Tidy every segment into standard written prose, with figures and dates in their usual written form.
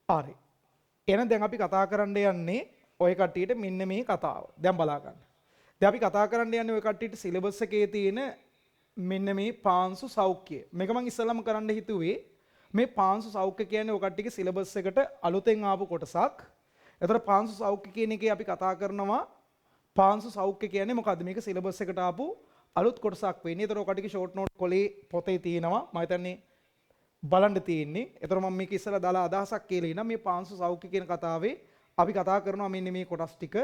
හරි. එහෙනම් දැන් අපි කතා කරන්න යන්නේ ඔය කට්ටියට මෙන්න මේ කතාව. දැන් බලා ගන්න. දැන් අපි කතා කරන්න යන්නේ ඔය කට්ටියට සිලබස් එකේ තියෙන මෙන්න මේ පාංශු සෞඛ්‍ය. මේක මම ඉස්සෙල්ලාම කරන්න හිතුවේ මේ පාංශු සෞඛ්‍ය කියන්නේ ඔය කට්ටියගේ සිලබස් එකට අලුතෙන් ආපු කොටසක්. ඒතර පාංශු සෞඛ්‍ය කියන එකේ අපි කතා කරනවා පාංශු සෞඛ්‍ය කියන්නේ මොකද්ද? මේක සිලබස් එකට ආපු අලුත් කොටසක් වෙන්නේ. ඒතර ඔය කට්ටියගේ ෂෝට් නෝට් කොලේ පොතේ තියෙනවා. මම හිතන්නේ බලන්න තියෙන්නේ. ඒතර මම මේක ඉස්සලා දාලා අදහසක් කියලා ඉන්නම් මේ පාංශු සෞඛ්‍ය කියන කතාවේ අපි කතා කරනවා මෙන්න මේ කොටස් ටික.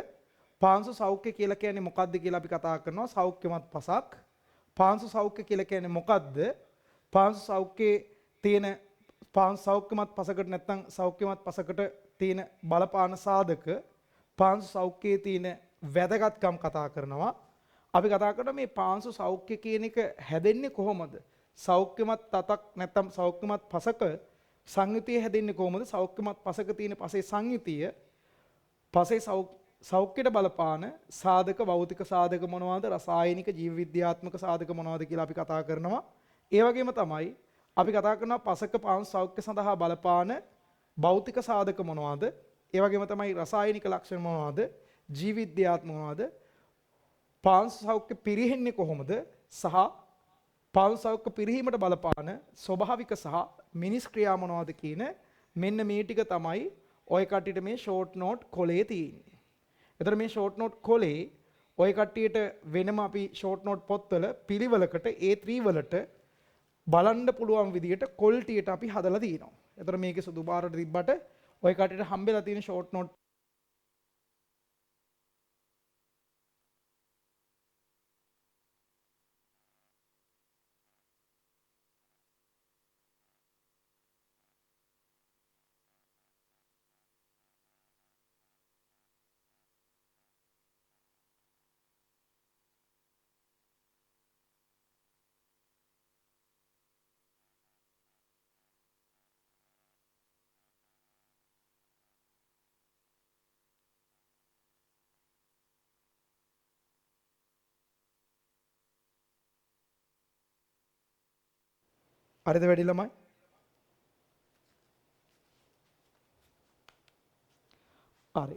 පාංශු සෞඛ්‍ය කියලා කියන්නේ මොකද්ද කියලා අපි කතා කරනවා. සෞඛ්‍යමත් පසක්. පාංශු සෞඛ්‍ය කියලා කියන්නේ මොකද්ද? පාංශු සෞඛ්‍යයේ තියෙන පාංශු සෞඛ්‍යමත් පසකට නැත්නම් සෞඛ්‍යමත් පසකට තියෙන බලපාන සාධක, පාංශු සෞඛ්‍යයේ තියෙන වැදගත්කම් කතා කරනවා. අපි කතා කරනවා මේ පාංශු සෞඛ්‍ය කියන එක හැදෙන්නේ කොහොමද? සෞඛ්‍යමත් තතක් නැත්නම් සෞඛ්‍යමත් පසක සංයුතිය හැදෙන්නේ කොහොමද? සෞඛ්‍යමත් පසක තියෙන පසේ සංයුතිය පසේ සෞඛ්‍යයට බලපාන සාධක, භෞතික සාධක මොනවාද? රසායනික, ජීව විද්‍යාත්මක සාධක මොනවාද කියලා අපි කතා කරනවා. ඒ වගේම තමයි අපි කතා කරනවා පසක පාංශු සෞඛ්‍ය සඳහා බලපාන භෞතික සාධක මොනවාද? ඒ වගේම තමයි රසායනික ලක්ෂණ මොනවාද? ජීව විද්‍යාත්මක මොනවාද? පාංශු සෞඛ්‍ය පිරිහෙන්නේ කොහොමද? සහ පාංශු සෞඛ්‍ය පිරිහීමට බලපාන ස්වභාවික සහ මිනිස් ක්‍රියා මොනවාද කියන මෙන්න මේ ටික තමයි ඔය කට්ටියට මේ ෂෝට් නෝට් කොලේ තියෙන්නේ. එතකොට මේ ෂෝට් නෝට් කොලේ ඔය කට්ටියට වෙනම අපි ෂෝට් නෝට් පොත්වල පිළිවෙලකට A3 වලට බලන්න පුළුවන් විදිහට කොල්ටියට අපි හදලා තියෙනවා. එතකොට මේකේ සුදු පාරට තිබ්බට ඔය කට්ටියට හම්බෙලා තියෙන ෂෝට් නෝට් හරිද වැඩි ළමයි? හරි.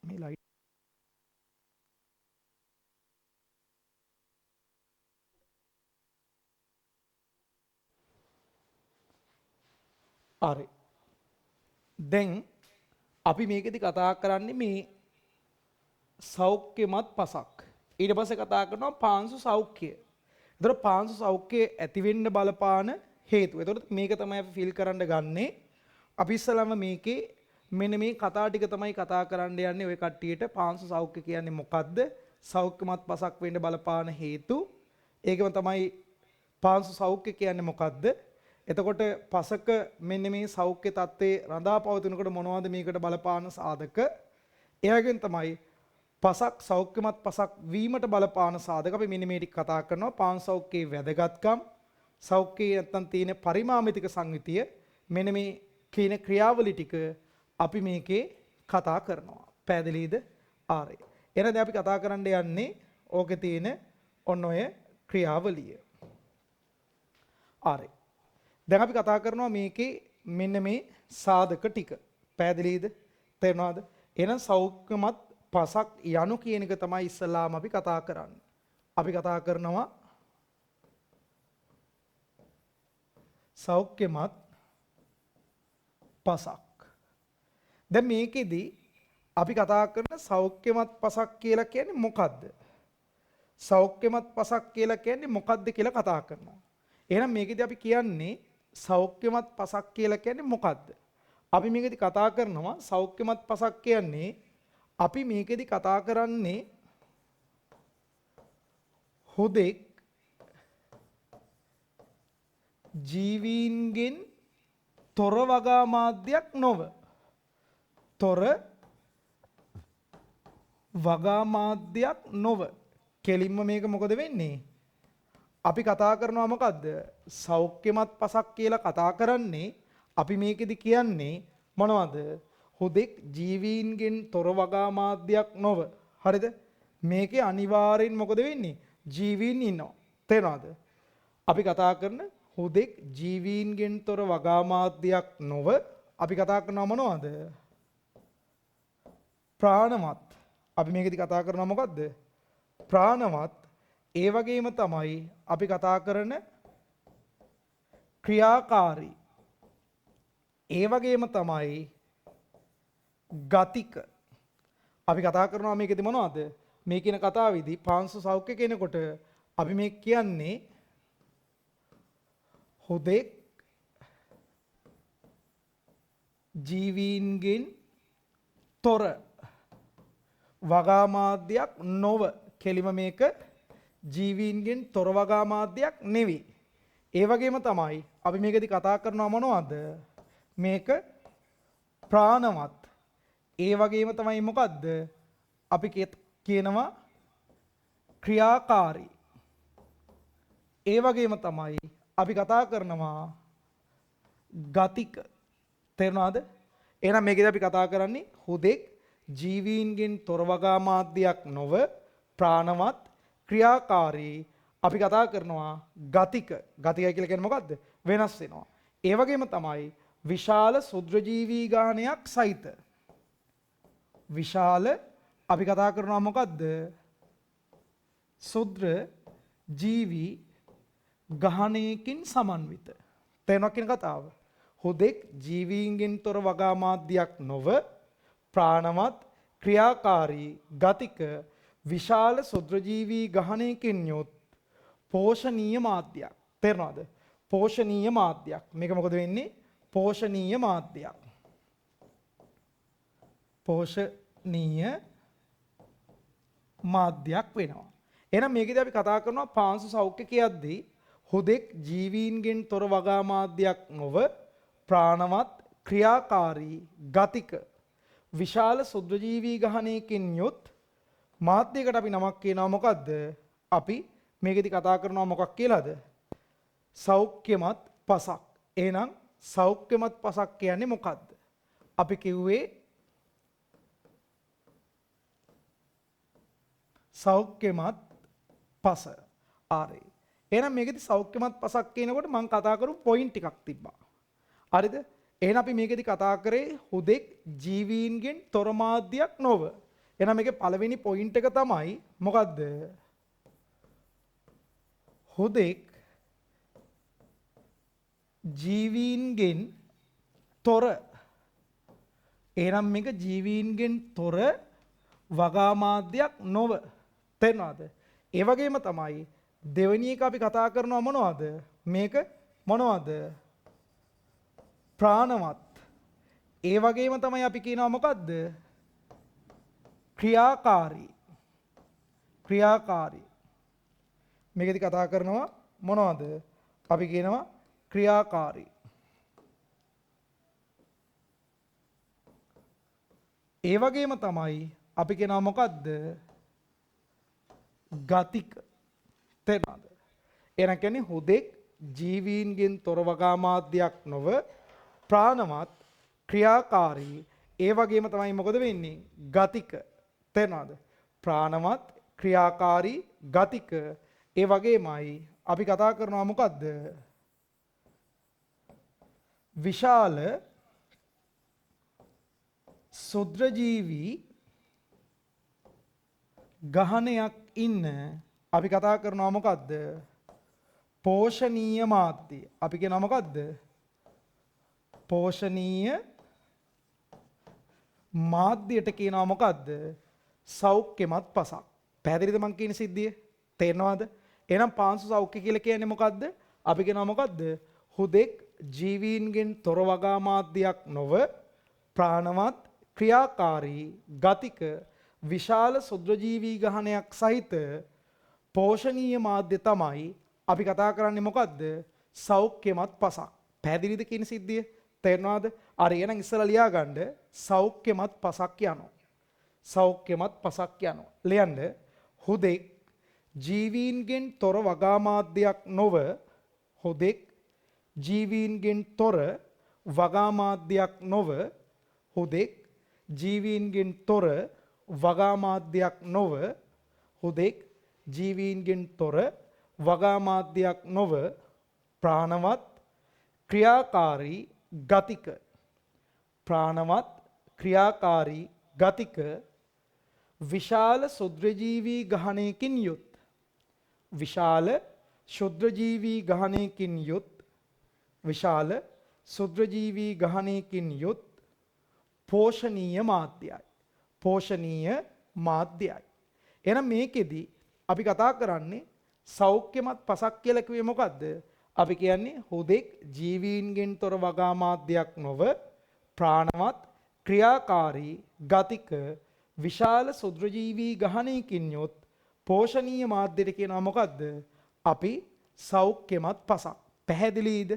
මේ ලයිට් හරි. දැන් අපි මේකෙදි කතා කරන්නේ මේ සෞඛ්‍යමත් පසක්. ඊට පස්සේ කතා කරනවා පාංශු සෞඛ්‍ය. ඒතර පාංශු සෞඛ්‍ය ඇති වෙන්න බලපාන හේතු. ඒතකොට මේක තමයි අපි ෆිල් කරන්න ගන්නේ. අපි ඉස්සලම මේකේ මෙන්න මේ කතා ටික තමයි කතා කරන්න යන්නේ ඔය කට්ටියට. පාංශු සෞඛ්‍ය කියන්නේ මොකද්ද? සෞඛ්‍යමත් පසක් වෙන්න බලපාන හේතු. ඒකම තමයි පාංශු සෞඛ්‍ය කියන්නේ මොකද්ද? එතකොට පසක මෙන්න මේ සෞඛ්‍ය තත්ත්වයේ රඳා පවතිනකොට මොනවද මේකට බලපාන සාධක? එයාගෙන් තමයි පසක් සෞඛ්‍යමත් පසක් වීමට බලපාන සාධක අපි මෙන්න මේ ටික කතා කරනවා. පාංශු සෞඛ්‍යයේ වැදගත්කම්, සෞඛ්‍යයේ නැත්තම් තියෙන පරිමාමිතික සංයුතිය මෙන්න මේ කියන ක්‍රියාවලි ටික අපි මේකේ කතා කරනවා. පැහැදිලිද? ආරේ. එහෙනම් දැන් අපි කතා කරන්න යන්නේ ඕකේ තියෙන ඔන්න ඔය ක්‍රියාවලිය. ආරේ. දැන් අපි කතා කරනවා මේකේ මෙන්න මේ සාධක ටික. පැහැදිලිද? තේරෙනවද? එහෙනම් සෞඛ්‍යමත් පසක් යනු කියන එක තමයි ඉස්සලාම අපි කතා කරන්නේ. අපි කතා කරනවා සෞඛ්‍යමත් පසක්. දැන් මේකෙදි අපි කතා කරන සෞඛ්‍යමත් පසක් කියලා කියන්නේ මොකද්ද? සෞඛ්‍යමත් පසක් කියලා කියන්නේ මොකද්ද කියලා කතා කරනවා. එහෙනම් මේකෙදි අපි කියන්නේ සෞඛ්‍යමත් පසක් කියලා කියන්නේ මොකද්ද? අපි මේකෙදි කතා කරනවා සෞඛ්‍යමත් පසක් කියන්නේ අපි මේකෙදි කතා කරන්නේ හුදෙක් ජීවීන්ගෙන් තොර වගා මාධ්‍යයක් නොව. තොර වගා මාධ්‍යයක් නොව. කෙලින්ම මේක මොකද වෙන්නේ? අපි කතා කරනවා මොකද්ද? සෞඛ්‍යමත් පසක් කියලා කතා කරන්නේ අපි මේකෙදි කියන්නේ මොනවද? හුදෙක් ජීවීන්ගෙන් තොර වගා මාධ්‍යයක් නොව. හරිද? මේකේ අනිවාර්යෙන් මොකද වෙන්නේ? ජීවීන් ඉන්නවා. තේරෙනවද? අපි කතා කරන හුදෙක් ජීවීන්ගෙන් තොර වගා මාධ්‍යයක් නොව අපි කතා කරනවා මොනවද? ප්‍රාණවත්. අපි මේකෙදි කතා කරනවා මොකද්ද? ප්‍රාණවත්. ඒ වගේම තමයි අපි කතා කරන ක්‍රියාකාරී. ඒ වගේම තමයි ගතික. අපි කතා කරනවා මේකෙදි මොනවද? මේ කියන කතාවේදී පාංශු සෞඛ්‍ය කෙනෙකුට අපි මේ කියන්නේ හුදෙක් ජීවීන්ගෙන් තොර වගාමාද්‍යයක් නොව. කෙලිම මේක ජීවීන්ගෙන් තොර වගාමාද්‍යයක් නෙවෙයි. ඒ වගේම තමයි අපි මේකෙදි කතා කරනවා මොනවද? මේක ප්‍රාණවත්. ඒ වගේම තමයි මොකද්ද? අපි කියනවා ක්‍රියාකාරී. ඒ වගේම තමයි අපි කතා කරනවා ගතික. තේරුණාද? එහෙනම් මේකෙදි අපි කතා කරන්නේ හුදෙක් ජීවීන්ගෙන් තොර වගාමාද්‍යයක් නොව ප්‍රාණවත් ක්‍රියාකාරී. අපි කතා කරනවා ගතික. ගතිකයි කියලා කියන්නේ මොකද්ද? වෙනස් වෙනවා. ඒ වගේම තමයි විශාල සුද්‍රජීවී ගානයක් සහිත. විශාල අපි කතා කරනවා මොකද්ද? සුද්‍ර ජීවි ගහණයකින් සමන්විත. තේරෙනවද කියන කතාව? හුදෙක් ජීවීන්ගෙන් තොර වගාමාද්‍යයක් නොව ප්‍රාණවත් ක්‍රියාකාරී ගතික විශාල සුද්‍රජීවී ගහණයකින් යුත් පෝෂණීය මාධ්‍යයක්. තේරෙනවද? පෝෂණීය මාධ්‍යයක්. මේක මොකද වෙන්නේ? පෝෂණීය මාධ්‍යයක්. පෝෂණීය මාධ්‍යයක් වෙනවා. එහෙනම් මේකදී අපි කතා කරනවා පාංශු සෞඛ්‍ය කියද්දී හුදෙක් ජීවීන්ගෙන් තොර වගාමාද්‍යයක් නොව ප්‍රාණවත් ක්‍රියාකාරී ගතික විශාල සුද්‍රජීවී ගහණයකින් යුත් මාධ්‍යයකට අපි නමක් කියනවා මොකද්ද? අපි මේකෙදි කතා කරනවා මොකක් කියලාද? සෞඛ්‍යමත් පසක්. එහෙනම් සෞඛ්‍යමත් පසක් කියන්නේ මොකද්ද? අපි කිව්වේ සෞඛ්‍යමත් පස. ආරේ. එහෙනම් මේකෙදි සෞඛ්‍යමත් පසක් කියනකොට මම කතා කරු පොයින්ට් ටිකක් තිබ්බා. හරිද? එහෙනම් අපි මේකෙදි කතා කරේ හුදෙක් ජීවීන්ගෙන් තොර මාධ්‍යයක් නොව. එහෙනම් මේකේ පළවෙනි පොයින්ට් එක තමයි මොකද්ද? හුදෙක් ජීවීන්ගෙන් තොර. එහෙනම් මේක ජීවීන්ගෙන් තොර වගාමාද්‍යයක් නොව. තේරෙනවද? ඒ වගේම තමයි දෙවෙනි එක අපි කතා කරනවා මොනවද? මේක මොනවද? ප්‍රාණවත්. ඒ වගේම තමයි අපි කියනවා මොකද්ද? ක්‍රියාකාරී. ක්‍රියාකාරී. මේකෙදි කතා කරනවා මොනවද? අපි කියනවා ක්‍රියාකාරී. ඒ වගේම තමයි අපි කියනවා මොකද්ද? ගතික. තේරුණාද? එහෙනම් කියන්නේ හුදෙක් ජීවීන්ගෙන් තොර වගාමාද්‍යයක් නොව ප්‍රාණවත් ක්‍රියාකාරී. ඒ වගේම තමයි මොකද වෙන්නේ? ගතික. තේරුණාද? ප්‍රාණවත් ක්‍රියාකාරී ගතික. ඒ වගේමයි අපි කතා කරනවා මොකද්ද? විශාල සුද්‍රජීවී ගහණයක් ඉන්න අපි කතා කරනවා මොකද්ද? පෝෂණීය මාධ්‍ය. අපි කියනවා මොකද්ද? පෝෂණීය මාධ්‍යයට කියනවා මොකද්ද? සෞඛ්‍යමත් පසක්. පැහැදිලිද මං කියන සිද්ධිය? තේරෙනවද? එහෙනම් පාංශු සෞඛ්‍ය කියලා කියන්නේ මොකද්ද? අපි කියනවා මොකද්ද? හුදෙක් ජීවීන්ගෙන් තොර වගාමාද්‍යයක් නොව ප්‍රාණවත් ක්‍රියාකාරී ගතික විශාල සුද්‍රජීවී ගහණයක් සහිත පෝෂණීය මාධ්‍ය තමයි අපි කතා කරන්නේ මොකද්ද? සෞඛ්‍යමත් පසක්. පැහැදිලිද කියන සිද්ධිය? තේරෙනවද? අර එහෙනම් ඉස්සලා ලියාගන්න සෞඛ්‍යමත් පසක් යනවා. සෞඛ්‍යමත් පසක් යනවා. ලියන්න හුදෙක් ජීවීන්ගෙන් තොර වගාමාද්‍යයක් නොව හුදෙක් ජීවීන්ගෙන් තොර වගාමාද්‍යයක් නොව හුදෙක් ජීවීන්ගෙන් තොර වගාමාද්‍යයක් නොව හුදෙක් ජීවීන්ගෙන් තොර වගාමාද්‍යයක් නොව ප්‍රාණවත් ක්‍රියාකාරී ගතික ප්‍රාණවත් ක්‍රියාකාරී ගතික විශාල ශුද්‍රජීවී ගහණයකින් යුත් විශාල ශුද්‍රජීවී ගහණයකින් යුත් විශාල ශුද්‍රජීවී ගහණයකින් යුත් පෝෂණීය මාධ්‍යයි. පෝෂණීය මාධ්‍යයි. එහෙනම් මේකෙදි අපි කතා කරන්නේ සෞඛ්‍යමත් පසක් කියලා කිව්වේ මොකද්ද? අපි කියන්නේ හුදෙක් ජීවීන්ගෙන් තොර වගා මාධ්‍යයක් නොව ප්‍රාණවත් ක්‍රියාකාරී ගතික විශාල ශුද්‍රජීවී ගහණයකින් යුත් පෝෂණීය මාධ්‍යයට කියනවා මොකද්ද? අපි සෞඛ්‍යමත් පසක්. පැහැදිලිද?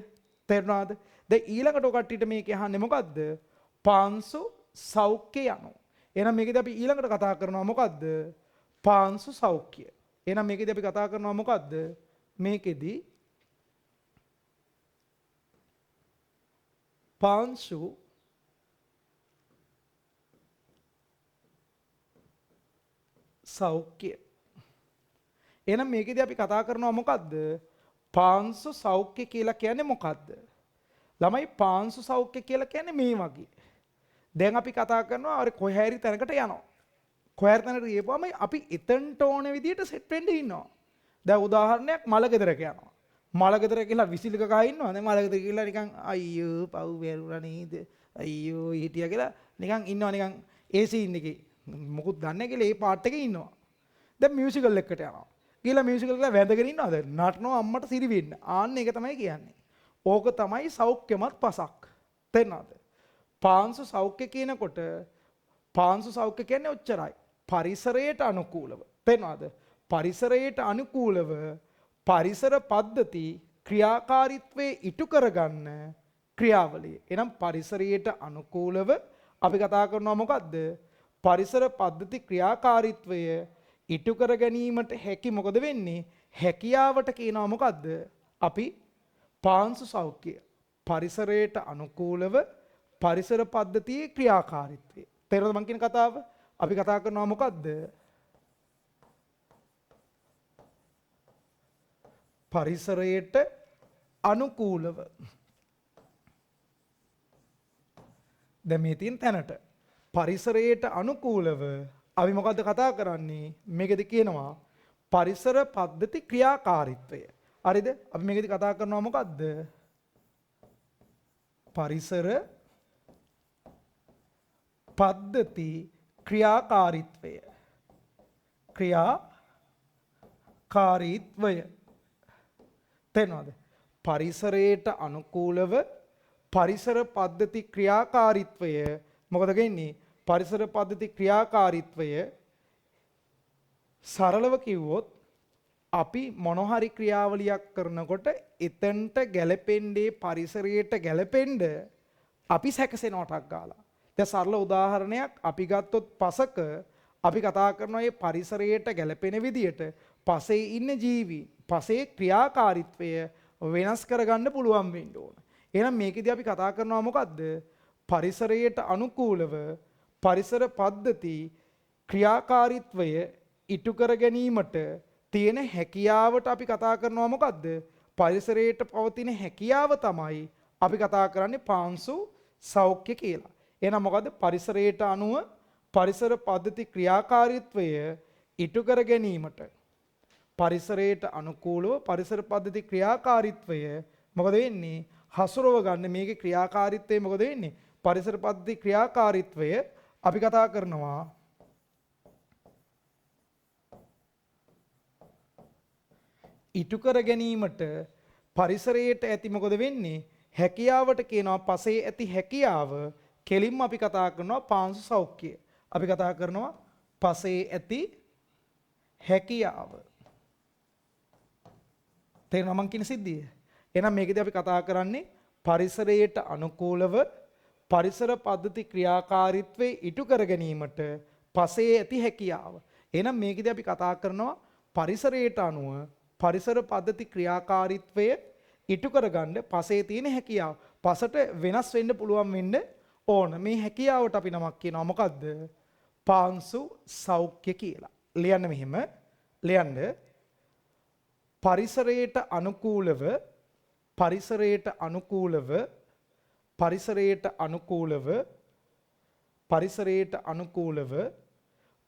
තේරුණාද? දැන් ඊළඟට ඔය කට්ටියට මේක අහන්නේ මොකද්ද? පාංශු සෞඛ්‍ය යනු. එහෙනම් මේකදී අපි ඊළඟට කතා කරනවා මොකද්ද? පාංශු සෞඛ්‍ය. එහෙනම් මේකදී අපි කතා කරනවා මොකද්ද? මේකෙදී පාංශු සෞඛ්‍ය. එහෙනම් මේකදී අපි කතා කරනවා මොකද්ද? පාංශු සෞඛ්‍ය කියලා කියන්නේ මොකද්ද? ළමයි පාංශු සෞඛ්‍ය කියලා කියන්නේ මේ වගේ. දැන් අපි කතා කරනවා අර කොහේරි තැනකට යනවා. කොහේරි තැනකට ගියපුවම අපි එතනට ඕන විදියට සෙට් වෙන්න ඉන්නවා. දැන් උදාහරණයක් මලගෙදරක යනවා. මලගෙදර කියලා විසිලක ගහ ඉන්නවා. දැන් මලගෙදර කියලා නිකන් අයියෝ පව් වැරුණා නේද? අයියෝ හිටියා කියලා නිකන් ඉන්නවා නිකන් ඒ සීන් එකේ. මොකුත් දන්නේ නැහැ කියලා ඒ පාර්ට් එකේ ඉන්නවා. දැන් මියුසිකල් එකකට යනවා. ගිහලා මියුසිකල් එකලා වැඳගෙන ඉන්නවද? නටනවා අම්මට සිරි වෙන්න. ආන්න ඒක තමයි කියන්නේ. ඕක තමයි සෞඛ්‍යමත් පසක්. තේරෙනවද? පාංශු සෞඛ්‍ය කියනකොට පාංශු සෞඛ්‍ය කියන්නේ ඔච්චරයි. පරිසරයට අනුකූලව. තේරෙනවද? පරිසරයට අනුකූලව පරිසර පද්ධති ක්‍රියාකාරීත්වයේ ඉටු කරගන්න ක්‍රියාවලිය. එහෙනම් පරිසරයට අනුකූලව අපි කතා කරනවා මොකද්ද? පරිසර පද්ධති ක්‍රියාකාරීත්වය ඉටු කර ගැනීමට හැකි මොකද වෙන්නේ? හැකියාවට කියනවා මොකද්ද? අපි පාංශු සෞඛ්‍ය. පරිසරයට අනුකූලව පරිසර පද්ධතියේ ක්‍රියාකාරීත්වය. තේරෙනවද මං කියන කතාව? අපි කතා කරනවා මොකද්ද? පරිසරයට අනුකූලව. දැන් මේ තියෙන තැනට පරිසරයට අනුකූලව අපි මොකද්ද කතා කරන්නේ? මේකද කියනවා පරිසර පද්ධති ක්‍රියාකාරීත්වය. හරිද? අපි මේකද කතා කරනවා මොකද්ද? පරිසර පද්ධති ක්‍රියාකාරීත්වය. ක්‍රියාකාරීත්වය. තේරෙනවද? පරිසරයට අනුකූලව පරිසර පද්ධති ක්‍රියාකාරීත්වය මොකද වෙන්නේ? පරිසර පද්ධති ක්‍රියාකාරීත්වය සරලව කිව්වොත් අපි මොන හරි ක්‍රියාවලියක් කරනකොට එතනට ගැලපෙන්නේ පරිසරයට ගැලපෙන්න අපි සැකසෙනවා ටක් ගාලා. දැන් සරල උදාහරණයක් අපි ගත්තොත් පසක අපි කතා කරනවා මේ පරිසරයට ගැලපෙන විදියට පසේ ඉන්න ජීවි පසේ ක්‍රියාකාරීත්වය වෙනස් කරගන්න පුළුවන් වෙන්න ඕන. එහෙනම් මේකෙදී අපි කතා කරනවා මොකද්ද? පරිසරයට අනුකූලව පරිසර පද්ධති ක්‍රියාකාරීත්වය ඉටු කර ගැනීමට තියෙන හැකියාවට අපි කතා කරනවා මොකද්ද? පරිසරයට පවතින හැකියාව තමයි අපි කතා කරන්නේ පාංශු සෞඛ්‍ය කියලා. එහෙනම් මොකද්ද? පරිසරයට අනුව පරිසර පද්ධති ක්‍රියාකාරීත්වය ඉටු කර ගැනීමට පරිසරයට අනුකූලව පරිසර පද්ධති ක්‍රියාකාරීත්වය මොකද වෙන්නේ? හසුරව ගන්න මේකේ ක්‍රියාකාරීත්වය මොකද වෙන්නේ? පරිසර පද්ධති ක්‍රියාකාරීත්වය අපි කතා කරනවා ඉටු කර ගැනීමට පරිසරයට ඇති මොකද වෙන්නේ? හැකියාවට කියනවා පසේ ඇති හැකියාව. කෙලින්ම අපි කතා කරනවා පාංශු සෞඛ්‍ය. අපි කතා කරනවා පසේ ඇති හැකියාව. තේරෙනවද මං කියන සිද්ධිය? එහෙනම් මේකදී අපි කතා කරන්නේ පරිසරයට අනුකූලව පරිසර පද්ධති ක්‍රියාකාරීත්වයේ ඉටු කර ගැනීමට පසේ ඇති හැකියාව. එහෙනම් මේකදී අපි කතා කරනවා පරිසරයට අනුව පරිසර පද්ධති ක්‍රියාකාරීත්වය ඉටු කරගන්න පසේ තියෙන හැකියාව. පසට වෙනස් වෙන්න පුළුවන් වෙන්න ඕන. මේ හැකියාවට අපි නමක් කියනවා මොකද්ද? පාංශු සෞඛ්‍ය කියලා. ලියන්න මෙහෙම. ලියන්න පරිසරයට අනුකූලව පරිසරයට අනුකූලව පරිසරයට අනුකූලව පරිසරයට අනුකූලව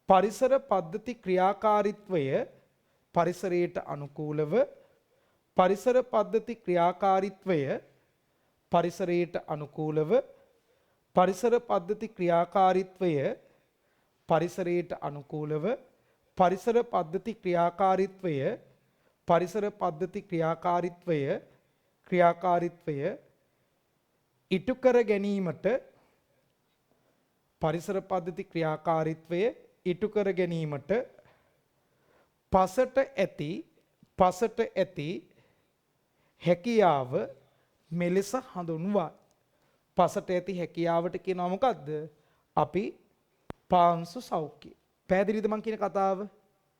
පරිසර පද්ධති ක්‍රියාකාරීත්වය පරිසරයට අනුකූලව පරිසර පද්ධති ක්‍රියාකාරීත්වය පරිසරයට අනුකූලව පරිසර පද්ධති ක්‍රියාකාරීත්වය පරිසරයට අනුකූලව පරිසර පද්ධති ක්‍රියාකාරීත්වය පරිසර පද්ධති ක්‍රියාකාරීත්වය ඉටු කර ගැනීමට පරිසර පද්ධති ක්‍රියාකාරීත්වය ඉටු කර ගැනීමට පසට ඇති හැකියාව මෙලෙස හඳුන්වයි. පසට ඇති හැකියාවට කියනවා මොකද්ද? අපි පාංශු සෞඛ්‍ය. පැහැදිලිද මං කියන කතාව?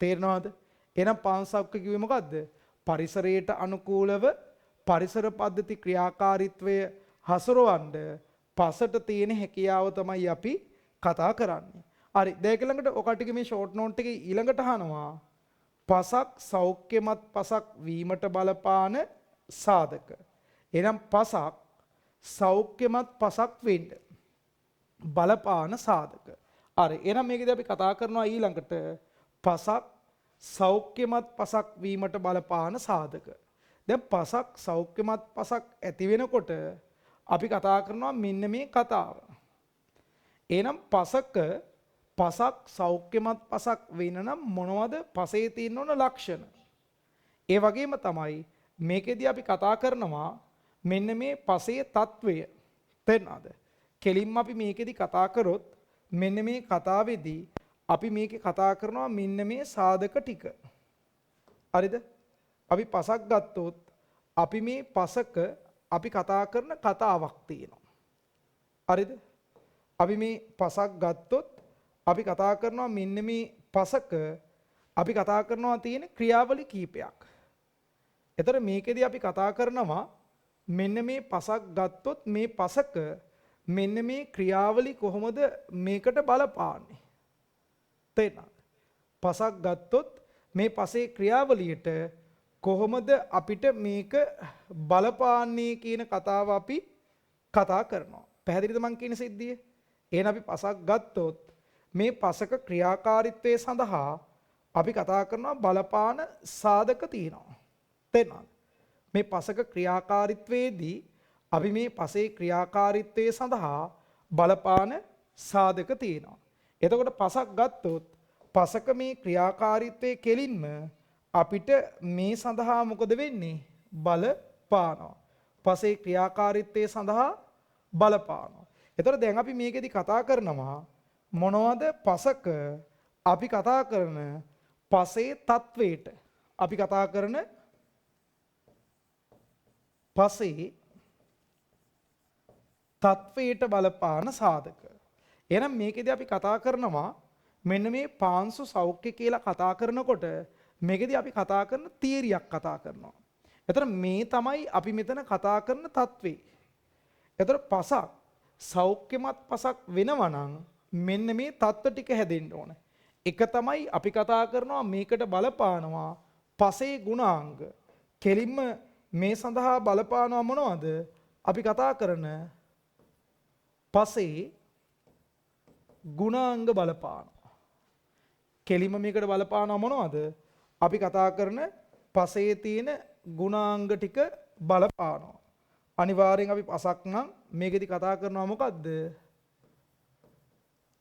තේරෙනවද? එහෙනම් පාංශු සෞඛ්‍ය කිව්වේ මොකද්ද? පරිසරයට අනුකූලව පරිසර පද්ධති ක්‍රියාකාරීත්වය හසුරවන්න පසට තියෙන හැකියාව තමයි අපි කතා කරන්නේ. හරි. දැන් ඊළඟට ඔකට මේ ෂෝට් නෝට් එකේ ඊළඟට අහනවා පසක් සෞඛ්‍යමත් පසක් වීමට බලපාන සාධක. එහෙනම් පසක් සෞඛ්‍යමත් පසක් වෙන්න බලපාන සාධක. හරි. එහෙනම් මේකදී අපි කතා කරනවා ඊළඟට පසක් සෞඛ්‍යමත් පසක් වීමට බලපාන සාධක. දැන් පසක් සෞඛ්‍යමත් පසක් ඇති වෙනකොට අපි කතා කරනවා මෙන්න මේ කතාව. එහෙනම් පසක් සෞඛ්‍යමත් පසක් වෙන්න නම් මොනවද පසේ තියෙන්න ඕන ලක්ෂණ? ඒ වගේම තමයි මේකෙදී අපි කතා කරනවා මෙන්න මේ පසේ తත්වය. තේරෙනවද? කෙලින්ම අපි මේකෙදී කතා කරොත් මෙන්න මේ කතාවේදී අපි මේකේ කතා කරනවා මෙන්න මේ සාධක ටික. හරිද? අපි පසක් ගත්තොත් අපි මේ පසක අපි කතා කරන කතාවක් තියෙනවා. හරිද? අපි මේ පසක් ගත්තොත් අපි කතා කරනවා මෙන්න මේ පසක අපි කතා කරනවා තියෙන ක්‍රියාවලි කීපයක්. එතකොට මේකෙදී අපි කතා කරනවා මෙන්න මේ පසක් ගත්තොත් මේ පසක මෙන්න මේ ක්‍රියාවලි කොහොමද මේකට බලපාන්නේ? තේරෙනවද? පසක් ගත්තොත් මේ පසේ ක්‍රියාවලියට කොහොමද අපිට මේක බලපාන්නේ කියන කතාව අපි කතා කරනවා. පැහැදිලිද මං කියන සිද්ධිය? එහෙනම් අපි පසක් ගත්තොත් මේ පසක ක්‍රියාකාරීත්වය සඳහා අපි කතා කරනවා බලපාන සාධක තියෙනවා. තේරෙනවද? මේ පසක ක්‍රියාකාරීත්වයේදී අපි මේ පසේ ක්‍රියාකාරීත්වය සඳහා බලපාන සාධක තියෙනවා. එතකොට පසක් ගත්තොත් පසක මේ ක්‍රියාකාරීත්වයේ කෙලින්ම අපිට මේ සඳහා මොකද වෙන්නේ? බලපානවා. පසේ ක්‍රියාකාරීත්වය සඳහා බලපානවා. එතකොට දැන් අපි මේකෙදි කතා කරනවා මොනවද පසක අපි කතා කරන පසේ తත්වයට අපි කතා කරන පසේ තත්වයට බලපාන සාධක. එහෙනම් මේකෙදී අපි කතා කරනවා මෙන්න මේ පාංශු සෞඛ්‍ය කියලා කතා කරනකොට මේකෙදී අපි කතා කරන තියරියක් කතා කරනවා. එතකොට මේ තමයි අපි මෙතන කතා කරන තත්වේ. එතකොට පසක් සෞඛ්‍යමත් පසක් වෙනවා නම් මෙන්න මේ தত্ত্ব ටික හැදෙන්න ඕන. එක තමයි අපි කතා කරනවා මේකට බලපානවා පසේ ගුණාංග. කෙලින්ම මේ සඳහා බලපානවා මොනවද? අපි කතා කරන පසේ ගුණාංග බලපානවා. කෙලින්ම මේකට බලපානවා මොනවද? අපි කතා කරන පසේ තියෙන ගුණාංග ටික බලපානවා. අනිවාර්යෙන් අපි පසක් නම් මේකෙදි කතා කරනවා මොකද්ද?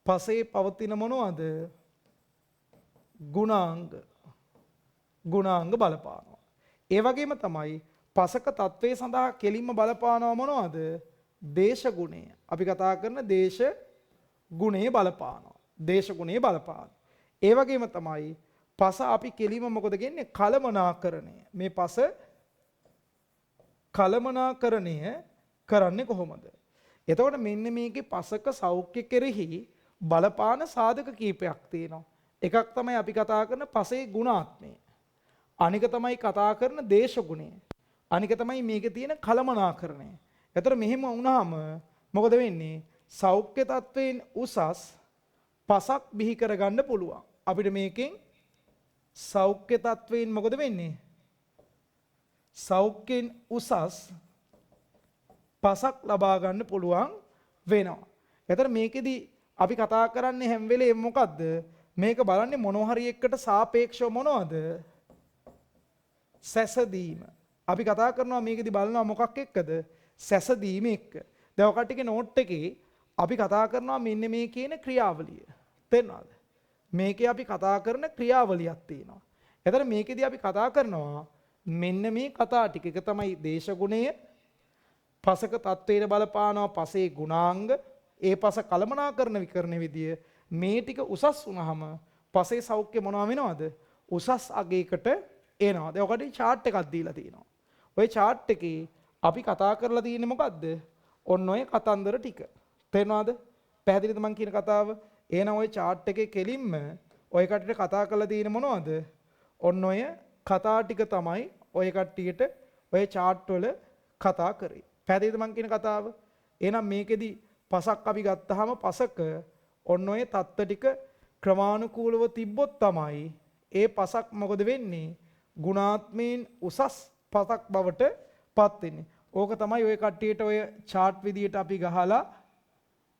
පසේ පවතින මොනවද? ගුණාංග. ගුණාංග බලපානවා. ඒ වගේම තමයි පසක තත්වයේ සඳහා කෙලින්ම බලපානවා මොනවද? දේශ ගුණය. අපි කතා කරන දේශ ගුණය බලපානවා. දේශ ගුණය බලපාන. ඒ වගේම තමයි පස අපි කෙලින්ම මොකද කියන්නේ? කලමනාකරණය. මේ පස කලමනාකරණය කරන්නේ කොහොමද? එතකොට මෙන්න මේකේ පසක සෞඛ්‍ය කෙරෙහි බලපාන සාධක කීපයක් තියෙනවා. එකක් තමයි අපි කතා කරන පසේ ගුණාත්මය. අනික තමයි කතා කරන දේශ ගුණය. අනික තමයි මේකේ තියෙන කලමනාකරණය. එතකොට මෙහෙම වුණාම මොකද වෙන්නේ? සෞඛ්‍ය තත්වයෙන් උසස් පසක් බිහි කරගන්න පුළුවන්. අපිට මේකෙන් සෞඛ්‍ය තත්වයෙන් මොකද වෙන්නේ? සෞඛ්‍යයෙන් උසස් පසක් ලබා ගන්න පුළුවන් වෙනවා. එතකොට මේකෙදි අපි කතා කරන්නේ හැම වෙලේම මොකද්ද? මේක බලන්නේ මොනවා හරි එකකට සාපේක්ෂව මොනවද? සැසදීම. අපි කතා කරනවා මේකෙදි බලනවා මොකක් එක්කද? සැසදීම එක්ක. දැන් ඔය කට්ටියගේ නෝට් එකේ අපි කතා කරනවා මෙන්න මේ කියන ක්‍රියාවලිය. තේරෙනවද? මේකේ අපි කතා කරන ක්‍රියාවලියක් තියෙනවා. එතකොට මේකෙදි අපි කතා කරනවා මෙන්න මේ කතා ටික. එක තමයි දේශගුණය, පසක තත්වයට බලපානවා පසේ ගුණාංග, ඒ පස කළමනාකරණ විකරණ විදිය. මේ ටික උසස් වුණාම පසේ සෞඛ්‍ය මොනවා වෙනවද? උසස් අගයකට එනවා. දැන් ඔකට chart එකක් දීලා තියෙනවා. ওই chart එකේ අපි කතා කරලා තියෙන්නේ මොකද්ද? ඔන්න ඔය කතන්දර ටික. තේරෙනවද? පැහැදිලිද මං කියන කතාව? එහෙනම් ওই chart එකේ කෙලින්ම ඔය කට්ටියට කතා කරලා තියෙන්නේ මොනවද? ඔන්න ඔය කතා ටික තමයි ඔය කට්ටියට ඔය chart වල කතා කරේ. පැහැදිලිද මං කියන කතාව? එහෙනම් මේකෙදි පසක් අපි ගත්තාම පසක ඔන්න ඔය தත්ත්ව ටික ක්‍රමානුකූලව තිබ්බොත් තමයි ඒ පසක් මොකද වෙන්නේ? ගුණාත්මයෙන් උසස් පසක් බවට පත් වෙන්නේ. ඕක තමයි ඔය කට්ටියට ඔය chart විදියට අපි ගහලා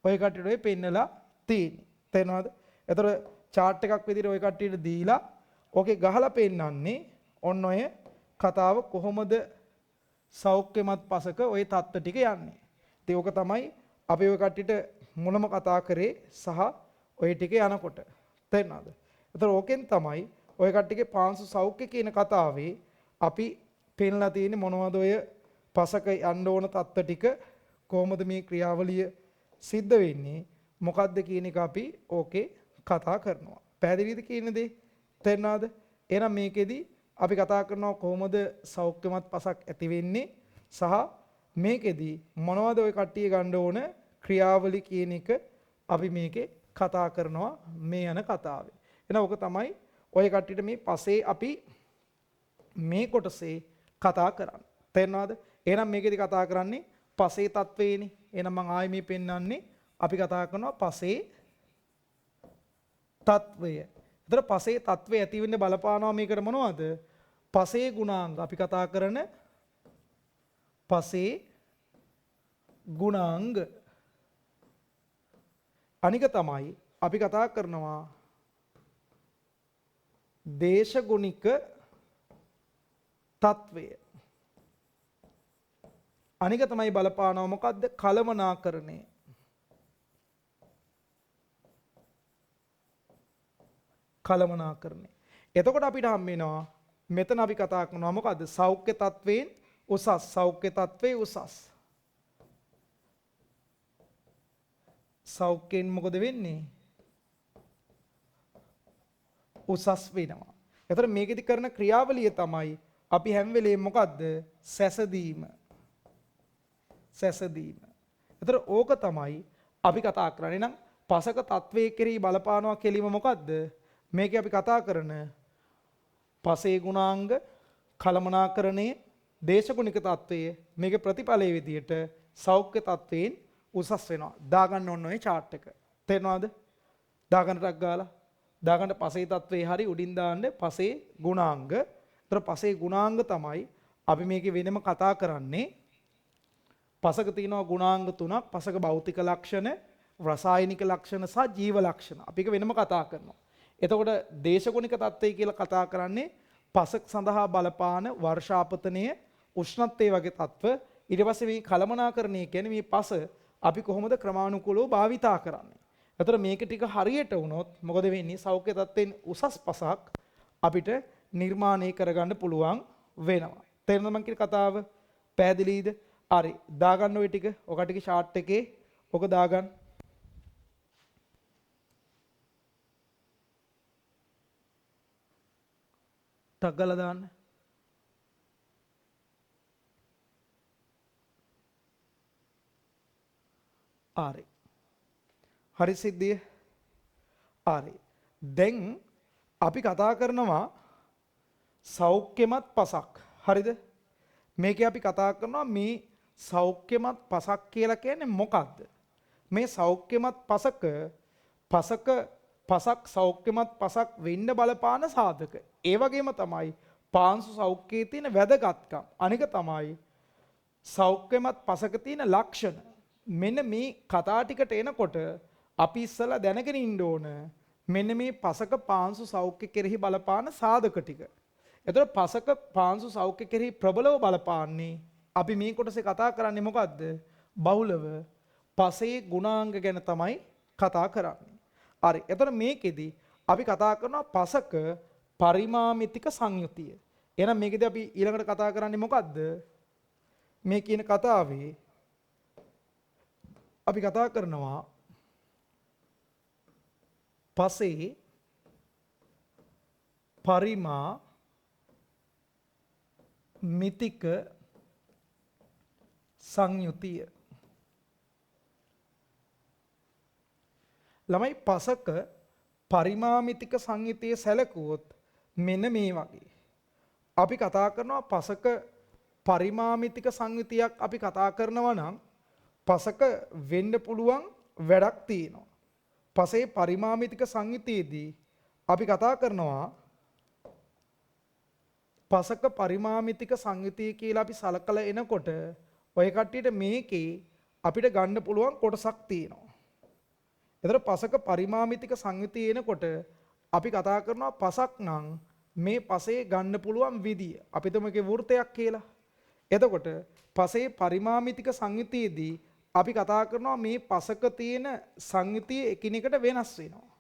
ඔය කට්ටියට ඔය පෙන්නලා තියෙන්නේ. තේරෙනවද? ඒතර chart එකක් විදියට ඔය කට්ටියට දීලා ඕකේ ගහලා පෙන්නන්නේ ඔන්න ඔය කතාව කොහොමද සෞඛ්‍යමත් පසක ওই தත්ත්ව ටික යන්නේ. ඉතින් ඕක තමයි අපි ඔය කට්ටියට මුලම කතා කරේ සහ ඔය ටික යනකොට. තේරෙනවද? ඒතර ඕකෙන් තමයි ඔය කට්ටියගේ පාංශු සෞඛ්‍ය කියන කතාවේ අපි පෙන්නලා තියෙන්නේ මොනවද ඔය පසක යන්න ඕන தත්ත්ව ටික කොහොමද මේ ක්‍රියාවලිය සිද්ධ වෙන්නේ මොකද්ද කියන එක අපි ඕකේ කතා කරනවා. පැහැදිලිද කියන දේ? තේරෙනවද? එහෙනම් මේකෙදි අපි කතා කරනවා කොහොමද සෞඛ්‍යමත් පසක් ඇති වෙන්නේ සහ මේකෙදි මොනවද ඔය කට්ටිය ගන්න ඕන ක්‍රියාවලි කියන එක අපි මේකේ කතා කරනවා මේ යන කතාවේ. එහෙනම් ඔක තමයි ඔය කට්ටියට මේ පසේ අපි මේ කොටසේ කතා කරන්නේ. තේරෙනවද? එහෙනම් මේකෙදි කතා කරන්නේ පසේ තත්වේනේ. එහෙනම් මම ආයෙ මේ පෙන්නන්නේ අපි කතා කරනවා පසේ තත්වය. ඒතර පසේ තත්වය ඇති වෙන්න බලපානවා මේකට මොනවද? පසේ ගුණාංග. අපි කතා කරන පසේ ගුණාංග. අනික තමයි අපි කතා කරනවා දේශගුණික තත්වය. අනික තමයි බලපානවා මොකද්ද? කළමනාකරණය. කළමනාකරණය. එතකොට අපිට හම් වෙනවා මෙතන අපි කතා කරනවා මොකද්ද? සෞඛ්‍ය තත්වයෙන් උසස්. සෞඛ්‍ය තත්වයේ උසස්. සෞඛ්‍යයෙන් මොකද වෙන්නේ? උසස් වෙනවා. එතකොට මේකෙදි කරන ක්‍රියාවලිය තමයි අපි හැම වෙලේම මොකද්ද? සැසදීම. සැසදීම. එතකොට ඕක තමයි අපි කතා කරන්නේ. නම් පසක තත්වයේ කෙරෙහි බලපානවා කෙලිම මොකද්ද? මේකේ අපි කතා කරන පසේ ගුණාංග, කළමනාකරණය, දේශගුණික තත්වයේ මේකේ ප්‍රතිඵලයේ විදියට සෞඛ්‍ය තත්වයෙන් උසස් වෙනවා. දාගන්න ඕන ඔය chart එක. තේරෙනවද? දාගන්නටක් ගාලා දාගන්න පසේ තත්වයේ හරි උඩින් දාන්න පසේ ගුණාංග. ඒතර පසේ ගුණාංග තමයි අපි මේකේ වෙනම කතා කරන්නේ. පසක තියෙනවා ගුණාංග තුනක්. පසක භෞතික ලක්ෂණ, රසායනික ලක්ෂණ සහ ජීව ලක්ෂණ. අපි ඒක වෙනම කතා කරනවා. එතකොට දේශගුණික තත්ත්වය කියලා කතා කරන්නේ පසක් සඳහා බලපාන වර්ෂාපතනය, උෂ්ණත්වයේ වගේ තත්ත්ව. ඊට පස්සේ මේ කළමනාකරණය කියන්නේ මේ පස අපි කොහොමද ක්‍රමානුකූලව භාවිතා කරන්නේ. එතකොට මේක ටික හරියට වුණොත් මොකද වෙන්නේ? සෞඛ්‍ය තත්ත්වයෙන් උසස් පසක් අපිට නිර්මාණය කරගන්න පුළුවන් වෙනවා. තේරෙනවද මං කියන කතාව? පැහැදිලිද? හරි. දාගන්න ওই ටික. ඔක ටික chart එකේ ඔක දාගන්න. ටක් ගාලා දාන්න. හරි. හරි සිද්ධිය. හරි. දැන් අපි කතා කරනවා සෞඛ්‍යමත් පසක්. හරිද? මේකේ අපි කතා කරනවා මේ සෞඛ්‍යමත් පසක් කියලා කියන්නේ මොකක්ද? මේ සෞඛ්‍යමත් පසක් සෞඛ්‍යමත් පසක් වෙන්න බලපාන සාධක. ඒ වගේම තමයි පාංශු සෞඛ්‍යයේ තියෙන වැදගත්කම්. අනික තමයි සෞඛ්‍යමත් පසක තියෙන ලක්ෂණ. මෙන්න මේ කතා ටිකට එනකොට අපි ඉස්සලා දැනගෙන ඉන්න ඕන මෙන්න මේ පසක පාංශු සෞඛ්‍ය කෙරෙහි බලපාන සාධක ටික. එතකොට පසක පාංශු සෞඛ්‍ය කෙරෙහි ප්‍රබලව බලපාන්නේ අපි මේ කොටසේ කතා කරන්නේ මොකද්ද? බහුලව පසේ ගුණාංග ගැන තමයි කතා කරන්නේ. හරි. එතකොට මේකෙදි අපි කතා කරනවා පසක පරිමාමිතික සංයුතිය. එහෙනම් මේකෙදි අපි ඊළඟට කතා කරන්නේ මොකද්ද? මේ කියන කතාවේ අපි කතා කරනවා පසේ පරිමා මිතික සංයුතිය. ළමයි පසක පරිමාමිතික සංයුතිය සැලකුවොත් මෙන්න මේ වගේ. අපි කතා කරනවා පසක පරිමාමිතික සංයුතියක් අපි කතා කරනවා නම් පසක වෙන්න පුළුවන් වැඩක් තියෙනවා. පසේ පරිමාමිතික සංයුතියේදී අපි කතා කරනවා පසක පරිමාමිතික සංයුතිය කියලා අපි සලකලා එනකොට ඔය කට්ටියට මේකේ අපිට ගන්න පුළුවන් කොටසක් තියෙනවා. එතකොට පසක පරිමාමිතික සංයුතිය එනකොට අපි කතා කරනවා පසක් නම් මේ පසේ ගන්න පුළුවන් විදිය. අපි තුමගේ වෘත්තයක් කියලා. එතකොට පසේ පරිමාමිතික සංයුතියේදී අපි කතා කරනවා මේ පසක තියෙන සංයුතිය එකිනෙකට වෙනස් වෙනවා.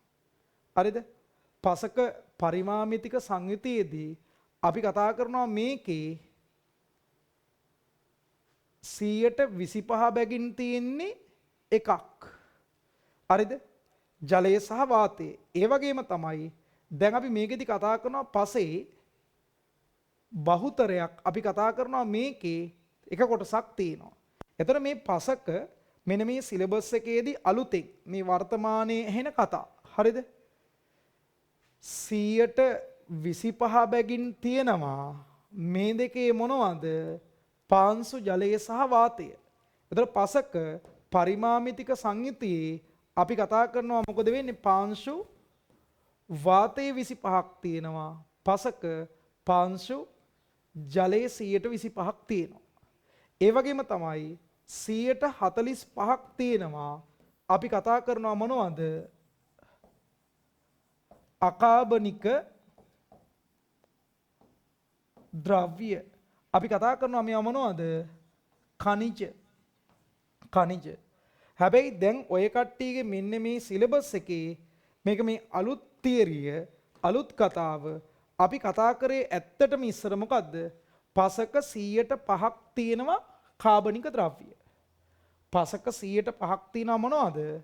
හරිද? පසක පරිමාමිතික සංයුතියේදී අපි කතා කරනවා මේකේ 125 බැගින් තියෙන්නේ එකක්. හරිද? ජලය සහ වාතය. ඒ වගේම තමයි දැන් අපි මේකෙදි කතා කරනවා පසේ බහුතරයක් අපි කතා කරනවා මේකේ එක කොටසක් තියෙනවා. එතකොට මේ පසක මෙන්න මේ සිලබස් එකේදී අලුතෙන් මේ වර්තමානයේ ඇහෙන කතා. හරිද? 125 බැගින් තියෙනවා මේ දෙකේ මොනවද? පාංශු ජලය සහ වාතය. එතකොට පසක පරිමාමිතික සංයුතියේ අපි කතා කරනවා මොකද වෙන්නේ? පාංශු වාතයේ 25ක් තියෙනවා. පසක පාංශු ජලයේ 125ක් තියෙනවා. ඒ වගේම තමයි 145ක් තියෙනවා. අපි කතා කරනවා මොනවද? අකාබනික ද්‍රව්‍ය. අපි කතා කරනවා මේවා මොනවද? ඛනිජ. හැබැයි දැන් ඔය කට්ටියගේ මෙන්න මේ සිලබස් එකේ මේක මේ අලුත් තියරිය අලුත් කතාව අපි කතා කරේ ඇත්තටම ඉස්සර මොකද්ද? පසක 105ක් තියෙනවා කාබනික ද්‍රව්‍ය. පසක 105ක් තියෙනවා මොනවද?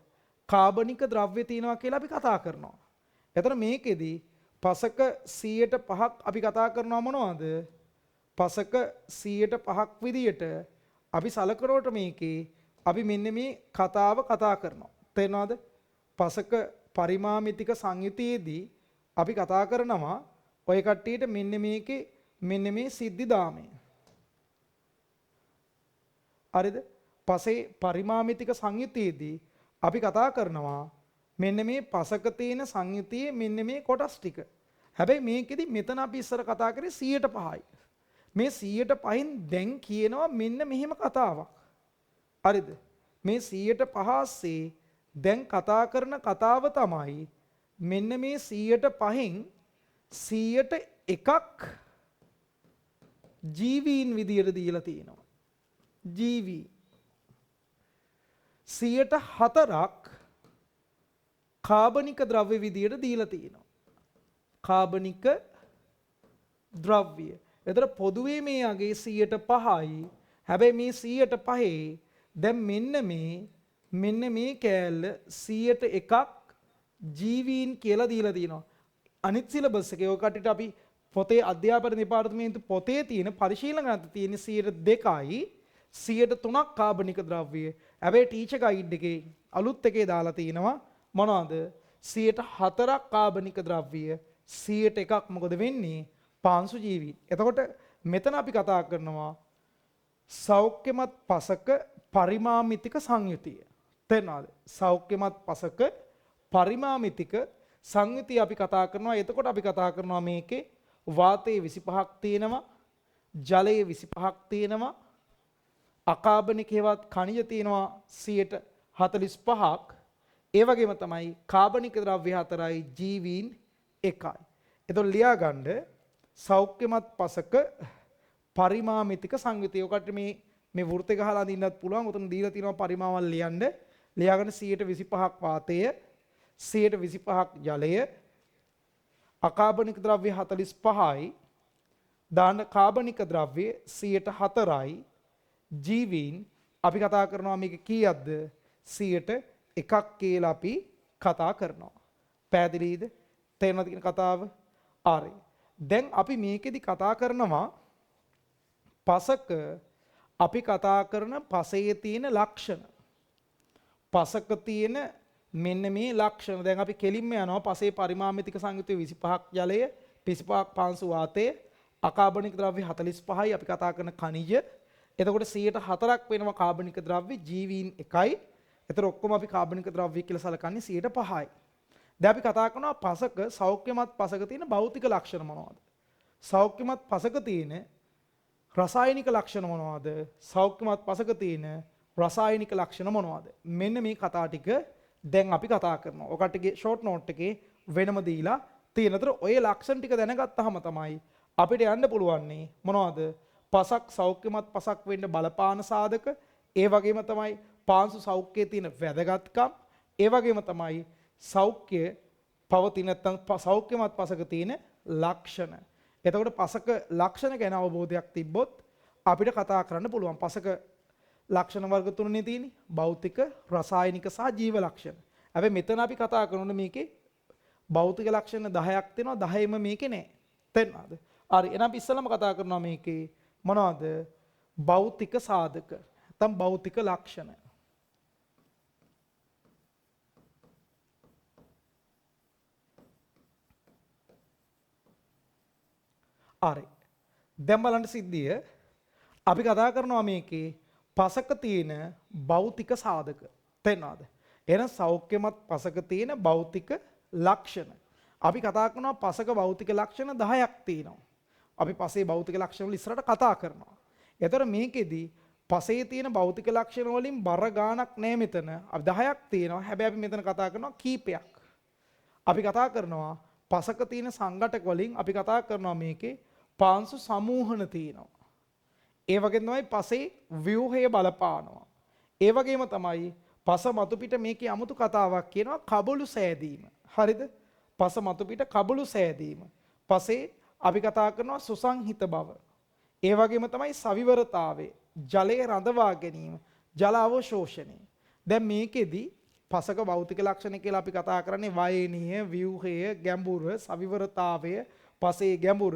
කාබනික ද්‍රව්‍ය තියෙනවා කියලා අපි කතා කරනවා. එතන මේකෙදි පසක 105ක් අපි කතා කරනවා මොනවද? පසක 105ක් විදියට අපි සලකනකොට මේකේ අපි මෙන්න මේ කතාව කතා කරනවා. තේරෙනවද? පසක පරිමාමිතික සංයුතියේදී අපි කතා කරනවා ඔය කට්ටියට මෙන්න මේකේ මෙන්න මේ සිද්ධිදාමය. හරිද? පසේ පරිමාමිතික සංයුතියේදී අපි කතා කරනවා මෙන්න මේ පසක තියෙන සංයුතියේ මෙන්න මේ කොටස් ටික. හැබැයි මේකෙදි මෙතන අපි ඉස්සර කතා කරේ 105යි. මේ 105න් දැන් කියනවා මෙන්න මෙහෙම කතාවක්. හරිද? මේ 105 දැන් කතා කරන කතාව තමයි මෙන්න මේ 105න් 101ක් ජීවීන් විදියට දීලා තියෙනවා. ජීවී 104ක් කාබනික ද්‍රව්‍ය විදියට දීලා තියෙනවා. කාබනික ද්‍රව්‍ය. එතන පොදුවේ මේ අගේ 105යි. හැබැයි මේ 105 දැන් මෙන්න මේ කෑල්ල 101ක් ජීවීන් කියලා දීලා තියෙනවා. අනිත් සිලබස් එකේ ඔය කට්ටියට අපි පොතේ අධ්‍යාපන දෙපාර්තමේන්තු පොතේ තියෙන පරිශීලනගත තියෙන 2%යි 3% කාබනික ද්‍රව්‍ය. හැබැයි ටීචර් ගයිඩ් එකේ අලුත් එකේ දාලා තියෙනවා මොනවද? 4% කාබනික ද්‍රව්‍ය 101ක් මොකද වෙන්නේ? පාංශු ජීවී. එතකොට මෙතන අපි කතා කරනවා සෞඛ්‍යමත් පසක පරිමාමිතික සංයුතිය. තේරෙනවද? සෞඛ්‍යමත් පසක පරිමාමිතික සංයුතිය අපි කතා කරනවා. එතකොට අපි කතා කරනවා මේකේ වාතයේ 25ක් තියෙනවා, ජලයේ 25ක් තියෙනවා, අකාබනික හේවත් ඛනිජ තියෙනවා 145ක්. ඒ වගේම තමයි කාබනික ද්‍රව්‍ය 4යි ජීවීන් 1යි. එතකොට ලියා ගන්න සෞඛ්‍යමත් පසක පරිමාමිතික සංයුතිය. ඔකට මේ වෘත්තය ගහලා අඳින්නත් පුළුවන්. උතන දීලා තියෙනවා පරිමාවල් ලියන්න. ලියාගෙන 125ක් වාතය, 125ක් ජලය, අකාබනික ද්‍රව්‍ය 45යි, දාන කාබනික ද්‍රව්‍ය 104යි, ජීවීන් අපි කතා කරනවා මේක කීයක්ද? 101ක් කියලා අපි කතා කරනවා. පැහැදිලිද? තේරෙනවද කියන කතාව? හරි. දැන් අපි මේකෙදි කතා කරනවා පසක අපි කතා කරන පසයේ තියෙන ලක්ෂණ. පසක තියෙන මෙන්න මේ ලක්ෂණ. දැන් අපි කෙලින්ම යනවා පසේ පරිමාමිතික සංයුතිය 25ක් ජලය, 25ක් පාංශු වාතය, අකාබනික ද්‍රව්‍ය 45යි අපි කතා කරන khනිජ. එතකොට 104ක් වෙනවා කාබනික ද්‍රව්‍ය, ජීවීන් 1යි. එතකොට ඔක්කොම අපි කාබනික ද්‍රව්‍ය කියලා සලකන්නේ 105යි. දැන් අපි කතා කරනවා පසක සෞඛ්‍යමත් පසක තියෙන භෞතික ලක්ෂණ මොනවද? සෞඛ්‍යමත් පසක තියෙන රසායනික ලක්ෂණ මොනවද? සෞඛ්‍යමත් පසක තියෙන රසායනික ලක්ෂණ මොනවද? මෙන්න මේ කතා ටික දැන් අපි කතා කරනවා. ඔකටගේ ෂෝට් නෝට් එකේ වෙනම දීලා තියෙන. අතර ඔය ලක්ෂණ ටික දැනගත්තාම තමයි අපිට යන්න පුළුවන් මොනවද? පසක් සෞඛ්‍යමත් පසක් වෙන්න බලපාන සාධක, ඒ වගේම තමයි පාංශු සෞඛ්‍යයේ තියෙන වැදගත්කම්, ඒ වගේම තමයි සෞඛ්‍ය පවතින නැත්නම් සෞඛ්‍යමත් පසක තියෙන ලක්ෂණ. එතකොට පසක ලක්ෂණ ගැන අවබෝධයක් තිබ්බොත් අපිට කතා කරන්න පුළුවන්. පසක ලක්ෂණ වර්ග තුනනේ තියෙන්නේ. භෞතික, රසායනික සහ ජීව ලක්ෂණ. හැබැයි මෙතන අපි කතා කරන්නේ මේකේ භෞතික ලක්ෂණ 10ක් තියෙනවා. 10ෙම මේකේ නැහැ. තේරුණාද? හරි. එහෙනම් අපි ඉස්සෙල්ලාම කතා කරනවා මේකේ මොනවද? භෞතික සාධක. නැත්නම් භෞතික ලක්ෂණ. හරි. දැන් බලන්න සිද්ධිය. අපි කතා කරනවා මේකේ පසක තියෙන භෞතික සාධක. තේරෙනවද? එහෙනම් සෞඛ්‍යමත් පසක තියෙන භෞතික ලක්ෂණ. අපි කතා කරනවා පසක භෞතික ලක්ෂණ 10ක් තියෙනවා. අපි පසේ භෞතික ලක්ෂණ වල ඉස්සරහට කතා කරනවා. ඒතර මේකෙදි පසේ තියෙන භෞතික ලක්ෂණ වලින් බර ගාණක් නැහැ මෙතන. අපි 10ක් තියෙනවා. හැබැයි අපි මෙතන කතා කරනවා කීපයක්. අපි කතා කරනවා පසක තියෙන සංඝටක වලින් අපි කතා කරනවා මේකේ පාංශු සමූහන තියෙනවා. ඒ වගේම තමයි පසේ ව්‍යුහය බලපානවා. ඒ වගේම තමයි පස මතු පිට මේකේ 아무තු කතාවක් කියනවා කබළු සෑදීම. හරිද? පස මතු පිට කබළු සෑදීම. පසේ අපි කතා කරනවා සුසංහිත බව. ඒ වගේම තමයි සවිවරතාවය, ජලයේ රඳවා ගැනීම, ජල අවශෝෂණය. දැන් මේකෙදි පසක භෞතික ලක්ෂණ කියලා අපි කතා කරන්නේ වයනීය, ව්‍යුහය, ගැඹුර, සවිවරතාවය, පසේ ගැඹුර,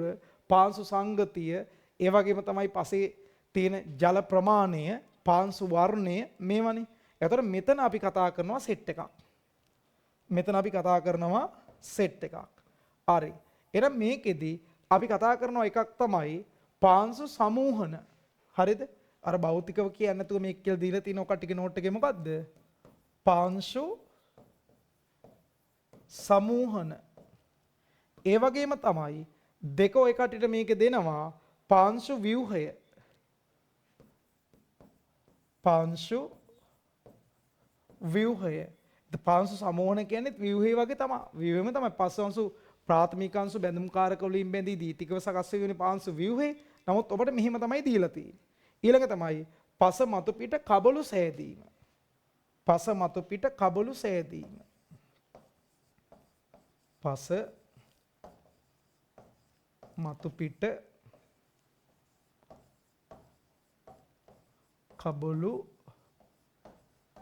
පාංශු සංගතිය, ඒ වගේම තමයි පසේ තියෙන ජල ප්‍රමාණය, පාංශු වර්ණය මේවනේ. එතකොට මෙතන අපි කතා කරනවා සෙට් එකක්. මෙතන අපි කතා කරනවා සෙට් එකක්. හරි. එහෙනම් මේකෙදි අපි කතා කරනවා එකක් තමයි පාංශු සමූහන. හරිද? අර භෞතිකව කියන්නේ නැතුව මේක කියලා දීලා තියෙන ඔක ටික නෝට් එකේ මොකද්ද? පාංශු සමූහන. ඒ වගේම තමයි දෙක ඔය කටට මේක දෙනවා පාංශු ව්‍යුහය. පාංශු ව්‍යුහය. පාංශු සමූහන කියන්නේ ව්‍යුහය වගේ තමයි. ව්‍යුහෙම තමයි පස්වංශු ප්‍රාථමික අංශු බැඳුම් කාරක වලින් බැඳී දීතිකව සකස් වෙන පාංශු ව්‍යුහය. නමුත් ඔබට මෙහෙම තමයි දීලා තියෙන්නේ. ඊළඟ තමයි පස මතු පිට කබළු සෑදීම. පස මතු පිට කබළු සෑදීම. පස මතු පිට කබළු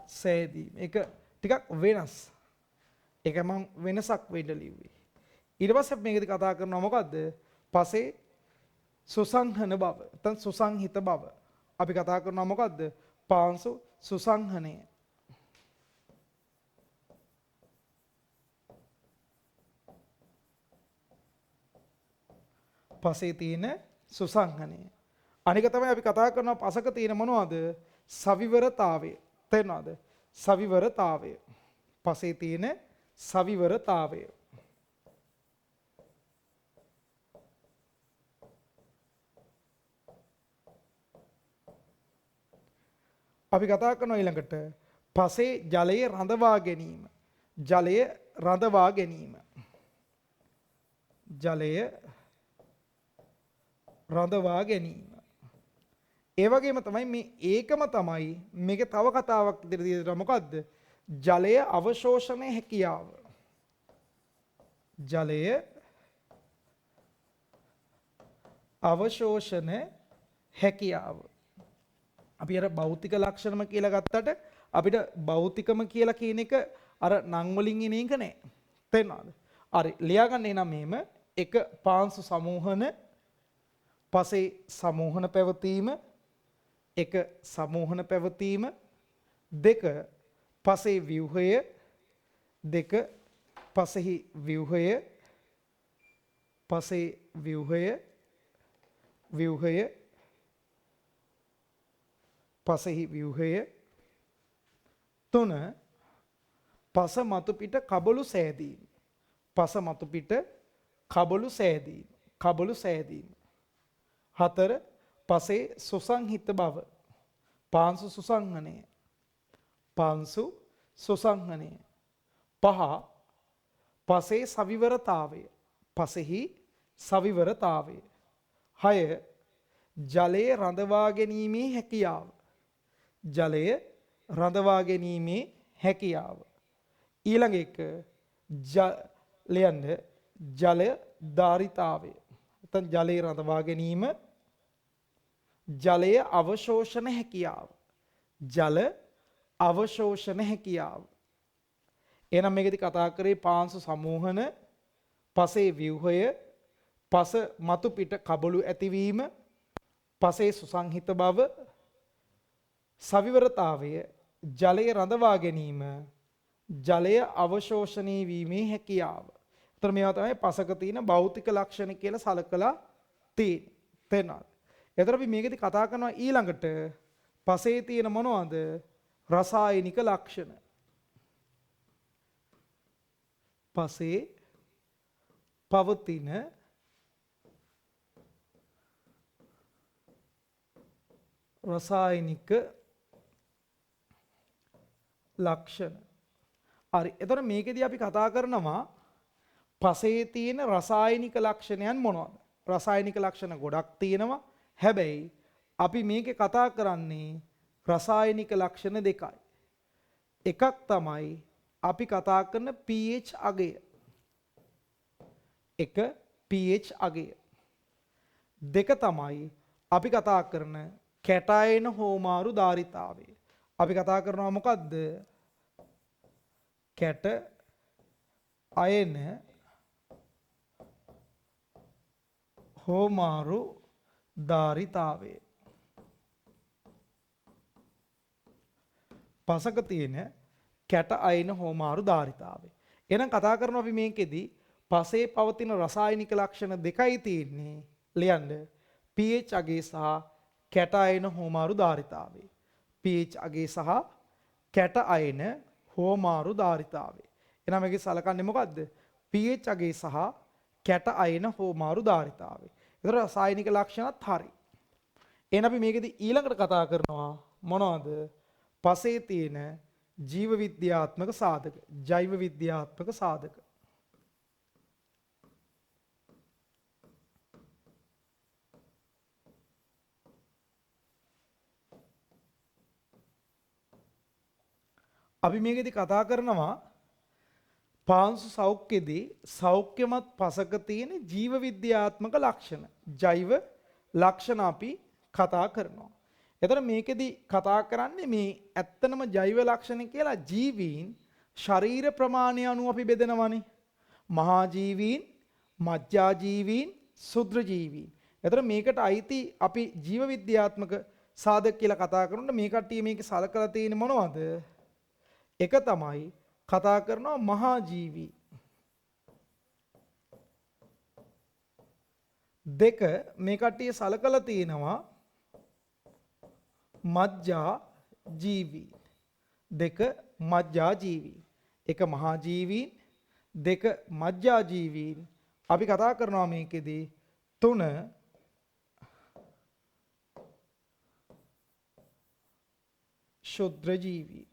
සෑදීම. ඒක ටිකක් වෙනස්. ඒක මම වෙනසක් වෙන්න ලිව්වේ. ඊට පස්සේ මේකදී කතා කරනවා මොකද්ද? පසේ සුසංහන බව. නැත්නම් සුසංහිත බව. අපි කතා කරනවා මොකද්ද? පාංශු සුසංහනය. පසේ තියෙන සුසංහනය. අනික තමයි අපි කතා කරනවා පසක තියෙන මොනවද? සවිවරතාවය. තේරෙනවද? සවිවරතාවය. පසේ තියෙන සවිවරතාවය. අපි කතා කරනවා ඊළඟට පසේ ජලයේ රඳවා ගැනීම. ජලය රඳවා ගැනීම. ජලය රඳවා ගැනීම. ඒ වගේම තමයි මේ ඒකම තමයි මේක තව කතාවක් ඉදිරියට මොකද්ද? ජලය අවශෝෂණයේ හැකියාව. ජලය අවශෝෂණ හැකියාව. අපි අර භෞතික ලක්ෂණම කියලා ගත්තට අපිට භෞතිකම කියලා කියන එක අර නම් වලින් එන එක නෑ. තේරෙනවද? හරි ලියාගන්න එනම් මෙහෙම එක පාංශු සමූහන පසේ සමූහන පැවතීම එක සමූහන පැවතීම දෙක පසේ ව්‍යුහය දෙක පසෙහි ව්‍යුහය පසේ ව්‍යුහය ව්‍යුහය පසෙහි ව්‍යුහය තුන පස මතු පිට කබළු සෑදීම පස මතු පිට කබළු සෑදීම කබළු සෑදීම හතර පසේ සුසංහිත බව පාංශු සුසංහනය පාංශු සුසංහනය පහ පසේ සවිවරතාවය පසෙහි සවිවරතාවය හය ජලය රඳවා ගැනීමේ හැකියාව ජලය රඳවා ගැනීමේ හැකියාව ඊළඟ එක ලියන්න ජල ධාරිතාවය නැත්නම් ජලය රඳවා ගැනීම ජලය අවශෝෂණ හැකියාව ජල අවශෝෂණ හැකියාව එහෙනම් මේකදී කතා කරේ පාංශු සමූහන පසේ ව්‍යුහය පස මතු පිට කබළු ඇතිවීම පසේ සුසංහිත බව සවිවරතාවය ජලය රඳවා ගැනීම ජලය අවශෝෂණය වීමේ හැකියාව. ඒතර මේවා තමයි පසක තියෙන භෞතික ලක්ෂණ කියලා සලකලා තියෙන්නේ. තේරෙනවද? ඒතර අපි මේකදී කතා කරනවා ඊළඟට පසේ තියෙන මොනවද? රසායනික ලක්ෂණ. පසේ පවතින රසායනික ලක්ෂණ. හරි. එතකොට මේකෙදී අපි කතා කරනවා පසේ තියෙන රසායනික ලක්ෂණයන් මොනවද? රසායනික ලක්ෂණ ගොඩක් තියෙනවා. හැබැයි අපි මේකේ කතා කරන්නේ රසායනික ලක්ෂණ දෙකයි. එකක් තමයි අපි කතා කරන pH අගය. එක pH අගය. දෙක තමයි අපි කතා කරන කැටායන හෝමාරු ධාරිතාවය. අපි කතා කරනවා මොකද්ද? කැට අයන හෝමාරු ධාරිතාවය. පසක තියෙන කැට අයන හෝමාරු ධාරිතාවය. එහෙනම් කතා කරනවා අපි මේකෙදී පසේ පවතින රසායනික ලක්ෂණ දෙකයි තියෙන්නේ. ලියන්න pH අගය සහ කැට අයන හෝමාරු ධාරිතාවය. pH අගය සහ කැට අයන හෝමාරු ධාරිතාවය. එහෙනම් මේකේ සලකන්නේ මොකද්ද? pH අගය සහ කැට අයන හෝමාරු ධාරිතාවය. ඒතර රසායනික ලක්ෂණත් හරි. එහෙනම් අපි මේකෙදී ඊළඟට කතා කරනවා මොනවද? පසේ තියෙන ජීව විද්‍යාත්මක සාධක, ජෛව විද්‍යාත්මක සාධක. අපි මේකෙදි කතා කරනවා පාංශු සෞඛ්‍යයේදී සෞඛ්‍යමත් පසක තියෙන ජීව විද්‍යාත්මක ලක්ෂණ, ජෛව ලක්ෂණ අපි කතා කරනවා. එතකොට මේකෙදි කතා කරන්නේ මේ ඇත්තනම ජෛව ලක්ෂණ කියලා ජීවීන් ශරීර ප්‍රමාණය අනුව අපි බෙදනවානේ. මහා ජීවීන්, මජ්ජා ජීවීන්, සුද්ධ ජීවීන්. එතකොට මේකට අයිති අපි ජීව විද්‍යාත්මක සාධක කියලා කතා කරනකොට මේ කට්ටිය මේක සලකලා තියෙන්නේ මොනවද? එක තමයි කතා කරනවා මහා ජීවී. දෙක මේ කට්ටිය සලකලා තියෙනවා මජ්ජා ජීවී. දෙක මජ්ජා ජීවී. එක මහා ජීවීන්, දෙක මජ්ජා ජීවීන්. අපි කතා කරනවා මේකෙදී තුන ශුද්‍ර ජීවී.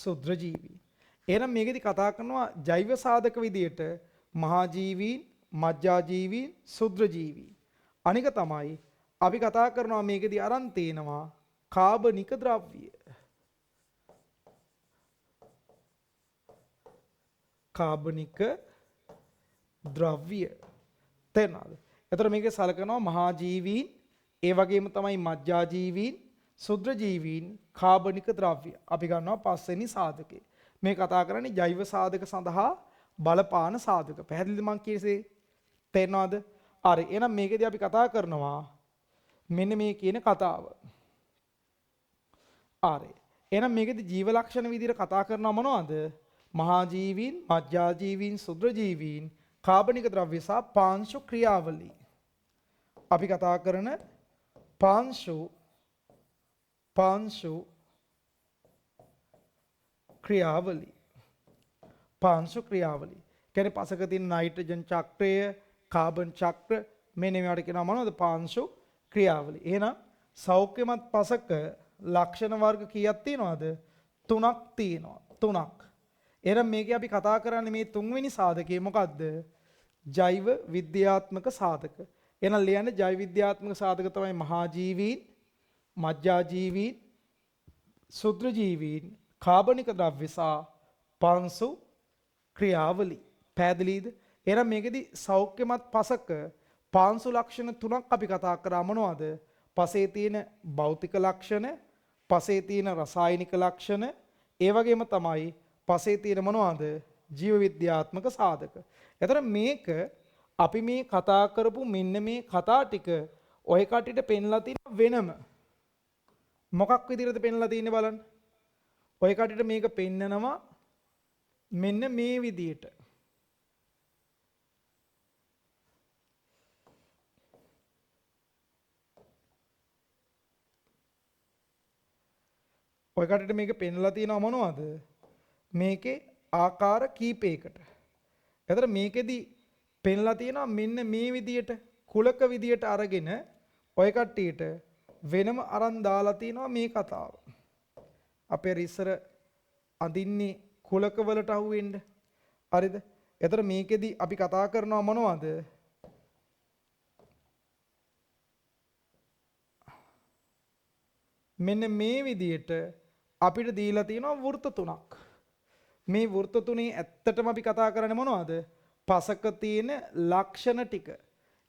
සුද්‍ර ජීවීන්. එහෙනම් මේකෙදි කතා කරනවා ජෛව සාධක විදියට මහා ජීවීන්, මජ්ජා ජීවීන්, සුද්‍ර ජීවීන්. අනික තමයි අපි කතා කරනවා මේකෙදි අරන් තේනවා කාබනික ද්‍රව්‍ය. කාබනික ද්‍රව්‍ය. තේරෙනවද? එතකොට මේකේ සලකනවා මහා ජීවීන්, ඒ වගේම තමයි මජ්ජා ජීවීන්, සුද්‍ර ජීවීන්, කාබනික ද්‍රව්‍ය. අපි ගන්නවා පස්වෙනි සාධකේ. මේ කතා කරන්නේ ජෛව සාධක සඳහා බලපාන සාධක. පැහැදිලිද මං කියසේ? තේරෙනවද? හරි. එහෙනම් මේකෙදී අපි කතා කරනවා මෙන්න මේ කියන කතාව. හරි. එහෙනම් මේකෙදී ජීව ලක්ෂණ විදිහට කතා කරනවා මොනවද? මහා ජීවීන්, මජ්ජා ජීවීන්, සුද්‍ර ජීවීන්, කාබනික ද්‍රව්‍ය සහ පාංශු ක්‍රියාවලී. අපි කතා කරන පාංශු ක්‍රියාවලී. පාංශු ක්‍රියාවලී. කියන්නේ පසක තියෙන නයිට්‍රජන් චක්‍රය, කාබන් චක්‍ර මෙන්න මේවට කියනවා මොනවද? පාංශු ක්‍රියාවලී. එහෙනම් සෞඛ්‍යමත් පසක ලක්ෂණ වර්ග කීයක් තියෙනවද? 3ක් තියෙනවා. 3ක්. එහෙනම් මේකේ අපි කතා කරන්නේ මේ තුන්වෙනි සාධකය මොකද්ද? ජෛව විද්‍යාත්මක සාධක. එහෙනම් ලියන්නේ ජෛව විද්‍යාත්මක සාධක තමයි මහා ජීවීන්, මජ්ජා ජීවීන්, සුද්‍ර ජීවීන්, කාබනික ද්‍රව්‍ය සහ පාංශු ක්‍රියාවලී. පැහැදිලිද? එහෙනම් මේකෙදි සෞඛ්‍යමත් පසක පාංශු ලක්ෂණ තුනක් අපි කතා කරා මොනවද? පසේ තියෙන භෞතික ලක්ෂණ, පසේ තියෙන රසායනික ලක්ෂණ, ඒ වගේම තමයි පසේ තියෙන මොනවද? ජීව විද්‍යාත්මක සාධක. එතකොට මේක අපි මේ කතා කරපු මෙන්න මේ කතා ටික ඔය කටියට පෙන්ලා තියෙන වෙනම මොකක් විදිහටද පෙන්ලා තියෙන්නේ බලන්න. ඔය කටියට මේක පෙන්නනවා මෙන්න මේ විදිහට. ඔය කටියට මේක පෙන්ලා තියෙනවා මොනවද? මේකේ ආකාර කීපයකට. එතකොට මේකෙදි පෙන්ලා තියෙනවා මෙන්න මේ විදියට කුලක විදියට අරගෙන ඔය කට්ටියට වෙනම අරන් දාලා තියෙනවා මේ කතාව. අපේ ඉස්සර අඳින්නේ කුලක වලට අහුවෙන්න. හරිද? එතකොට මේකෙදි අපි කතා කරනවා මොනවද? මෙන්න මේ විදියට අපිට දීලා තියෙනවා වෘත්ත තුනක්. මේ වෘත්ත තුනේ ඇත්තටම අපි කතා කරන්නේ මොනවද? පසක තියෙන ලක්ෂණ ටික.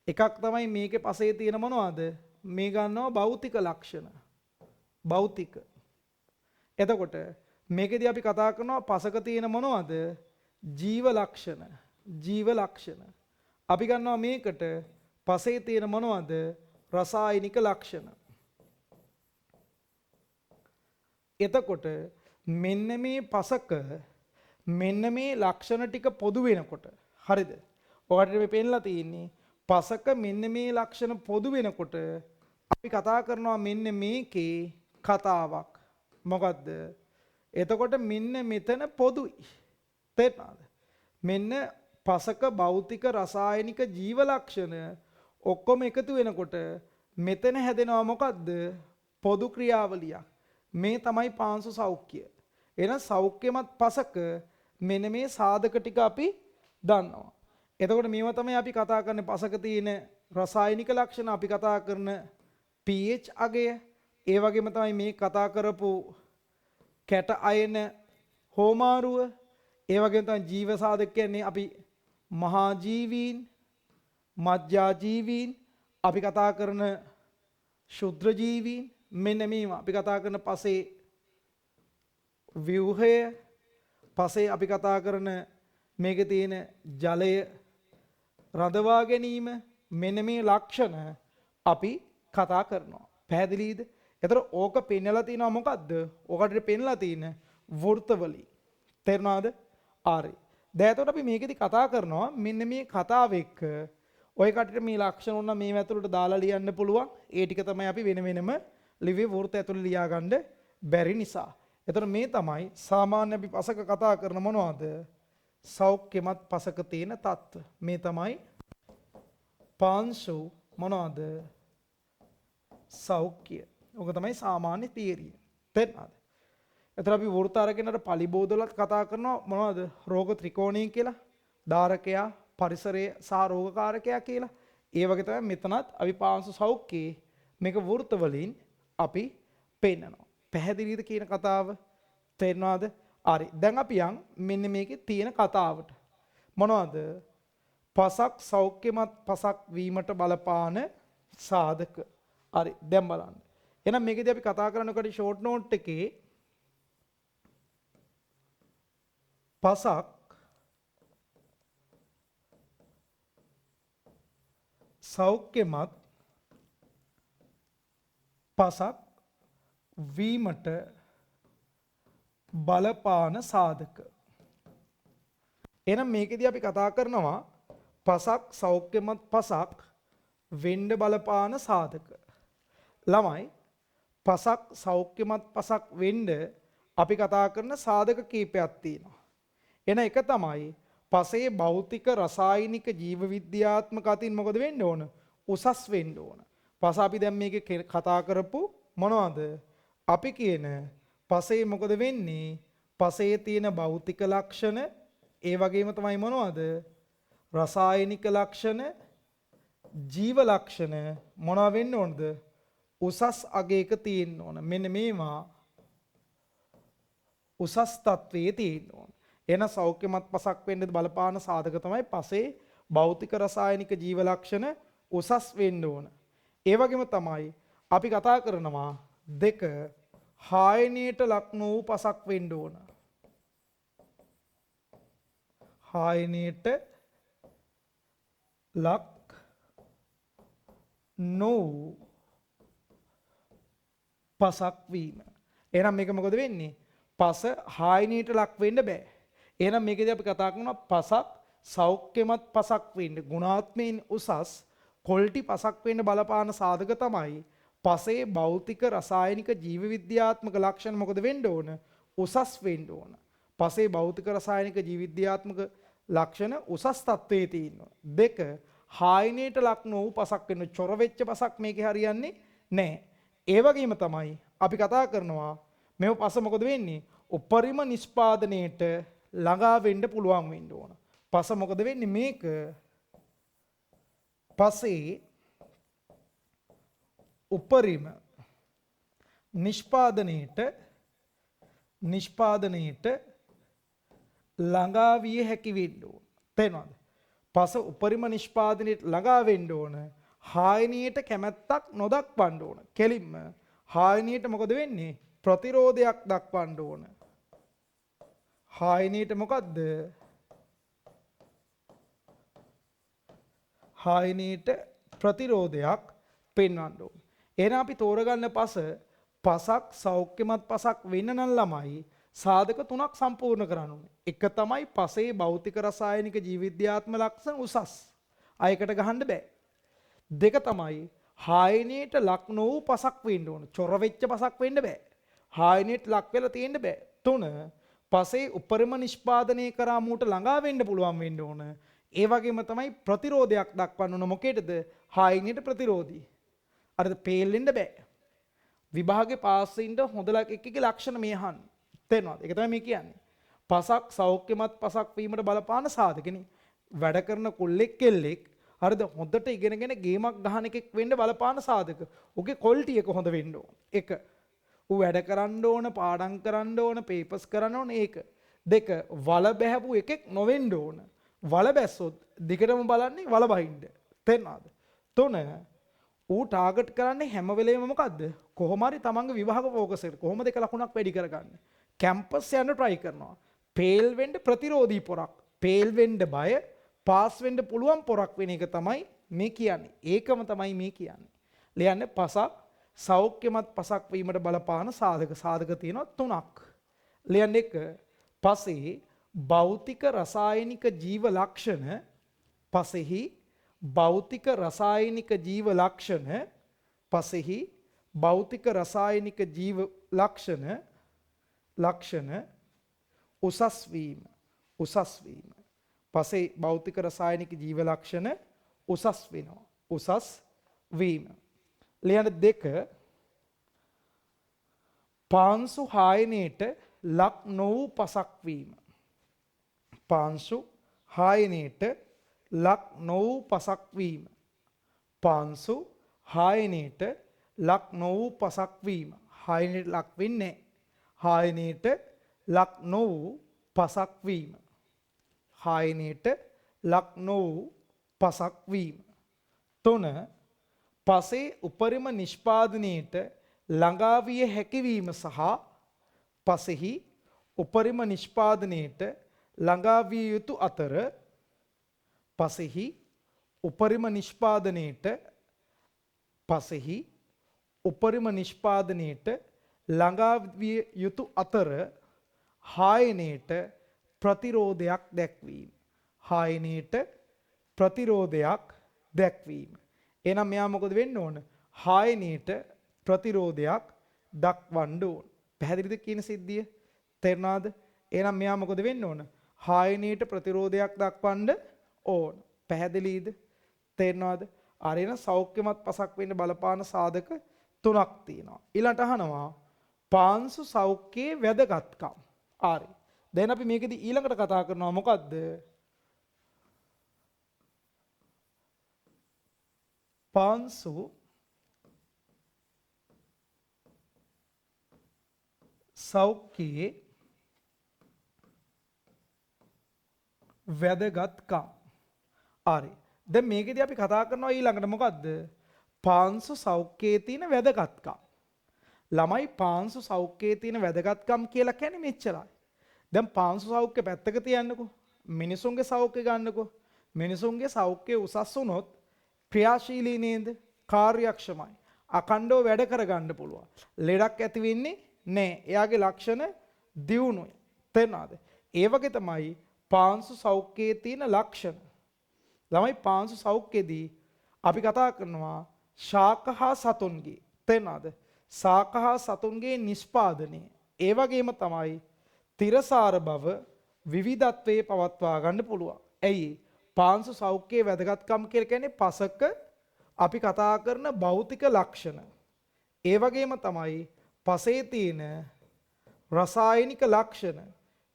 එකක් තමයි මේකේ පසේ තියෙන මොනවද? මේ ගන්නවා භෞතික ලක්ෂණ. භෞතික. එතකොට මේකෙදී අපි කතා කරනවා පසක තියෙන මොනවද? ජීව ලක්ෂණ. ජීව ලක්ෂණ. අපි ගන්නවා මේකට පසේ තියෙන මොනවද? රසායනික ලක්ෂණ. එතකොට මෙන්න මේ පසක මෙන්න මේ ලක්ෂණ ටික පොදු වෙනකොට හරිද? ඔයාලට මේ පෙන්නලා තියෙන්නේ පසක මෙන්න මේ ලක්ෂණ පොදු වෙනකොට අපි කතා කරනවා මෙන්න මේකේ කතාවක්. මොකද්ද? එතකොට මෙන්න මෙතන පොදුයි. තේරුණාද? මෙන්න පසක භෞතික රසායනික ජීව ලක්ෂණ ඔක්කොම එකතු වෙනකොට මෙතන හැදෙනවා මොකද්ද? පොදු ක්‍රියාවලියක්. මේ තමයි පාංශු සෞඛ්‍ය. එහෙනම් සෞඛ්‍යමත් පසක මෙන්න මේ සාධක ටික අපි දන්නවා. එතකොට මේවා තමයි අපි කතා කරන්නේ පසක තියෙන රසායනික ලක්ෂණ, අපි කතා කරන pH අගය, ඒ වගේම තමයි මේ කතා කරපු කැට අයන හෝමාරුව, ඒ වගේම තමයි ජීව සාධක කියන්නේ අපි මහා ජීවීන්, මජ්ජා ජීවීන්, අපි කතා කරන ශුද්‍ර ජීවීන්, මෙන්න මේවා අපි කතා කරන පසේ ව්‍යුහය, පසේ අපි කතා කරන මේකේ තියෙන ජලය රඳවා ගැනීම, මෙන්න මේ ලක්ෂණ අපි කතා කරනවා. පැහැදිලිද? එතකොට ඕක පෙන්නලා තිනවා මොකද්ද? ඕකට පෙන්නලා තියෙන වෘත්තවලින්. තේරුණාද? හරි. දැන් එතකොට අපි මේකෙදි කතා කරනවා මෙන්න මේ කතාව එක්ක ඔය කටට මේ ලක්ෂණ උන්න මේ ඇතුළට දාලා ලියන්න පුළුවන්. ඒ ටික තමයි අපි වෙන වෙනම ලිව්වේ වෘත්ත ඇතුළේ ලියාගන්න බැරි නිසා. එතකොට මේ තමයි සාමාන්‍ය අපි පසක කතා කරන මොනවද? සෞඛ්‍යමත් පසක තියෙන තත්ත්ව. මේ තමයි පාංශු මොනවද? සෞඛ්‍ය. ඔක තමයි සාමාන්‍ය තියරිය. තේරුණාද? එතන අපි වෘත අරගෙන අර පලිබෝධවලත් කතා කරනවා මොනවද? රෝග ත්‍රිකෝණය කියලා. ධාරකයා, පරිසරය සහ රෝගකාරකයා කියලා. ඒ වගේ තමයි මෙතනත් අපි පාංශු සෞඛ්‍යයේ මේක වෘත වලින් අපි පෙන්නනවා. පැහැදිලිද කියන කතාව? තේරෙනවද? හරි. දැන් අපි යන් මෙන්න මේකේ තියෙන කතාවට. මොනවද? පසක් සෞඛ්‍යමත් පසක් වීමට බලපාන සාධක. හරි. දැන් බලන්න. එහෙනම් මේකදී අපි කතා කරනකොට ෂෝට් නෝට් එකේ පසක් සෞඛ්‍යමත් පසක් වීමට බලපාන සාධක. එහෙනම් මේකදී අපි කතා කරනවා පසක් සෞඛ්‍යමත් පසක් වෙන්න බලපාන සාධක. ළමයි පසක් සෞඛ්‍යමත් පසක් වෙන්න අපි කතා කරන සාධක කීපයක් තියෙනවා. එන එක තමයි පසේ භෞතික රසායනික ජීව විද්‍යාත්මක අතින් මොකද වෙන්න ඕන? උසස් වෙන්න ඕන. පස අපි දැන් මේකේ කතා කරපු මොනවද? අපි කියන පසේ මොකද වෙන්නේ? පසේ තියෙන භෞතික ලක්ෂණ ඒ වගේම තමයි මොනවද? රසායනික ලක්ෂණ, ජීව ලක්ෂණ මොනවා වෙන්න ඕනද? උසස් අගයක තියෙන්න ඕන. මෙන්න මේවා උසස් තත්වයේ තියෙන්න ඕන. එන සෞඛ්‍යමත් පසක් වෙන්න බලපාන සාධක තමයි පසේ භෞතික රසායනික ජීව ලක්ෂණ උසස් වෙන්න ඕන. ඒ වගේම තමයි අපි කතා කරනවා දෙක හායනයට ලක් වූ පසක් වෙන්න ඕන. හායනයට ලක් නොවූ පසක් වීම. එහෙනම් මේක මොකද වෙන්නේ? පස හායනයට ලක් වෙන්න බෑ. එහෙනම් මේකදී අපි කතා කරනවා පසක් සෞඛ්‍යමත් පසක් වෙන්න ගුණාත්මයෙන් උසස් ක්වොලිටි පසක් වෙන්න බලපාන සාධක තමයි පසේ භෞතික රසායනික ජීව විද්‍යාත්මක ලක්ෂණ මොකද වෙන්න ඕන? උසස් වෙන්න ඕන. පසේ භෞතික රසායනික ජීව විද්‍යාත්මක ලක්ෂණ උසස් තත්වයේ තියෙනවා. දෙක හායනයට ලක් නොවූ පසක් වෙන්න චොර වෙච්ච පසක් මේකේ හරියන්නේ නැහැ. ඒ වගේම තමයි අපි කතා කරනවා මේ පස මොකද වෙන්නේ? උපරිම නිෂ්පාදනයේට ළඟා වෙන්න පුළුවන් වෙන්න ඕන. පස මොකද වෙන්නේ? මේක පසේ උපරිම නිෂ්පාදනයේට ළඟා විය හැකි වෙන්න ඕන. තේරෙනවද? පස උපරිම නිෂ්පාදනයට ළඟා වෙන්න ඕන. හායනයට කැමැත්තක් නොදක්වන්න ඕන. කෙලින්ම හායනයට මොකද වෙන්නේ? ප්‍රතිරෝධයක් දක්වන්න ඕන. හායනයට මොකද්ද? හායනයට ප්‍රතිරෝධයක් පෙන්වන්න ඕන. එහෙනම් අපි තෝරගන්න පසක් සෞඛ්‍යමත් පසක් වෙන්න නම් ළමයි සාධක තුනක් සම්පූර්ණ කරන්න ඕනේ. එක තමයි පසේ භෞතික රසායනික ජීව විද්‍යාත්මක ලක්ෂණ උසස්. අයකට ගහන්න බෑ. දෙක තමයි හායනයට ලක් නොවූ පසක් වෙන්න ඕන. චොර වෙච්ච පසක් වෙන්න බෑ. හායනයට ලක් වෙලා තියෙන්න බෑ. තුන පසේ උපරිම නිෂ්පාදනය කරා මූට ළඟා වෙන්න පුළුවන් වෙන්න ඕන. ඒ වගේම තමයි ප්‍රතිරෝධයක් දක්වන්න ඕන. මොකේද? හායනයට ප්‍රතිරෝධී. අර පේල් වෙන්න බෑ. විභාගේ පාස් වෙන්න හොඳ එකකේ ලක්ෂණ මේ අහන්නේ. තේරෙනවද? ඒක තමයි මේ කියන්නේ. පසක් සෞඛ්‍යමත් පසක් වීමට බලපාන සාධකනේ. වැඩ කරන කොල්ලෙක් කෙල්ලෙක් හරිද හොඳට ඉගෙනගෙන ගේමක් ගහන එකෙක් වෙන්න බලපාන සාධක. උගේ ක්වොලිටි එක හොඳ වෙන්න ඕන. එක. ඌ වැඩ කරන්න ඕන, පාඩම් කරන්න ඕන, පේපර්ස් කරන්න ඕන ඒක. දෙක වල බැහැපු එකෙක් නොවෙන්න ඕන. වල බැස්සොත් දිගටම බලන්නේ වල බහින්න. තේරෙනවද? තුන ඌ ටාගට් කරන්නේ හැම වෙලේම මොකද්ද? කොහොම හරි තමන්ගේ විභාග ફોකස් එකට කොහොමද එක ලකුණක් වැඩි කරගන්නේ? කැම්පස් යන්න try කරනවා. පේල් වෙන්න ප්‍රතිරෝධී පොරක්. පේල් වෙන්න බය, පාස් වෙන්න පුළුවන් පොරක් වෙන එක තමයි මේ කියන්නේ. ඒකම තමයි මේ කියන්නේ. ලියන්නේ පසක් සෞඛ්‍යමත් පසක් වීමට බලපාන සාධක තියෙනවා තුනක්. ලියන්නේ එක පසේ භෞතික රසායනික ජීව ලක්ෂණ පසෙහි භෞතික රසායනික ජීව ලක්ෂණ පසෙහි භෞතික රසායනික ජීව ලක්ෂණ උසස් වීම පසේ භෞතික රසායනික ජීව ලක්ෂණ උසස් වෙනවා. උසස් වීම. ලියන්න දෙක පාංශු හායනයට ලක් නොවූ පසක් වීම. පාංශු හායනයට ලක් නොවූ පසක් වීම. පාංශු හායනයට ලක් නොවූ පසක් වීම. හායනයට ලක් වෙන්නේ හායනයට ලක් නොවූ පසක් වීම. හායනයට ලක් නොවූ පසක් වීම. 3. පසේ උපරිම නිෂ්පාදනයට ළඟා විය හැකිවීම සහ පසෙහි උපරිම නිෂ්පාදනයට ළඟා විය යුතු අතර පසෙහි උපරිම නිෂ්පාදනයට පසෙහි උපරිම නිෂ්පාදනයට ළඟා විය යුතු අතර හායනයට ප්‍රතිරෝධයක් දැක්වීම. හායනයට ප්‍රතිරෝධයක් දැක්වීම. එහෙනම් මෙයා මොකද වෙන්න ඕන? හායනයට ප්‍රතිරෝධයක් දක්වන්න ඕන. පැහැදිලිද කියන සිද්ධිය? තේරුණාද? එහෙනම් මෙයා මොකද වෙන්න ඕන? හායනයට ප්‍රතිරෝධයක් දක්වන්න ඕන. පැහැදිලිද? තේරුණාද? අරේන සෞඛ්‍යමත් පසක් වෙන්න බලපාන සාධක 3ක් තියෙනවා. ඊළඟට අහනවා පාංශු සෞඛ්‍යයේ වැදගත්කම්. හරි. දැන් අපි මේකෙදි ඊළඟට කතා කරනවා මොකද්ද? පාංශු සෞඛ්‍යයේ වැදගත්කම්. හරි. දැන් මේකෙදි අපි කතා කරනවා ඊළඟට මොකද්ද? පාංශු සෞඛ්‍යයේ තියෙන වැදගත්කම්. ළමයි පාංශු සෞඛ්‍යයේ තියෙන වැදගත්කම් කියලා කියන්නේ මෙච්චරයි. දැන් පාංශු සෞඛ්‍ය පැත්තක තියන්නකෝ. මිනිසුන්ගේ සෞඛ්‍ය ගන්නකෝ. මිනිසුන්ගේ සෞඛ්‍ය උසස් වුණොත් ක්‍රියාශීලී නේද? කාර්යක්ෂමයි. අඛණ්ඩව වැඩ කරගන්න පුළුවන්. ලෙඩක් ඇති වෙන්නේ නැහැ. එයාගේ ලක්ෂණ දියුණුයි. තේරුණාද? ඒ වගේ තමයි පාංශු සෞඛ්‍යයේ තියෙන ලක්ෂණ. ළමයි පාංශු සෞඛ්‍යයේදී අපි කතා කරනවා ශාක හා සතුන්ගේ. තේරුණාද? ශාක හා සතුන්ගේ නිෂ්පාදනය. ඒ වගේම තමයි තිරසාර බව විවිධත්වයේ පවත්වා ගන්න පුළුවන්. ඇයි? පාංශු සෞඛ්‍යයේ වැදගත්කම් කියලා කියන්නේ පසක අපි කතා කරන භෞතික ලක්ෂණ. ඒ වගේම තමයි පසේ තියෙන රසායනික ලක්ෂණ.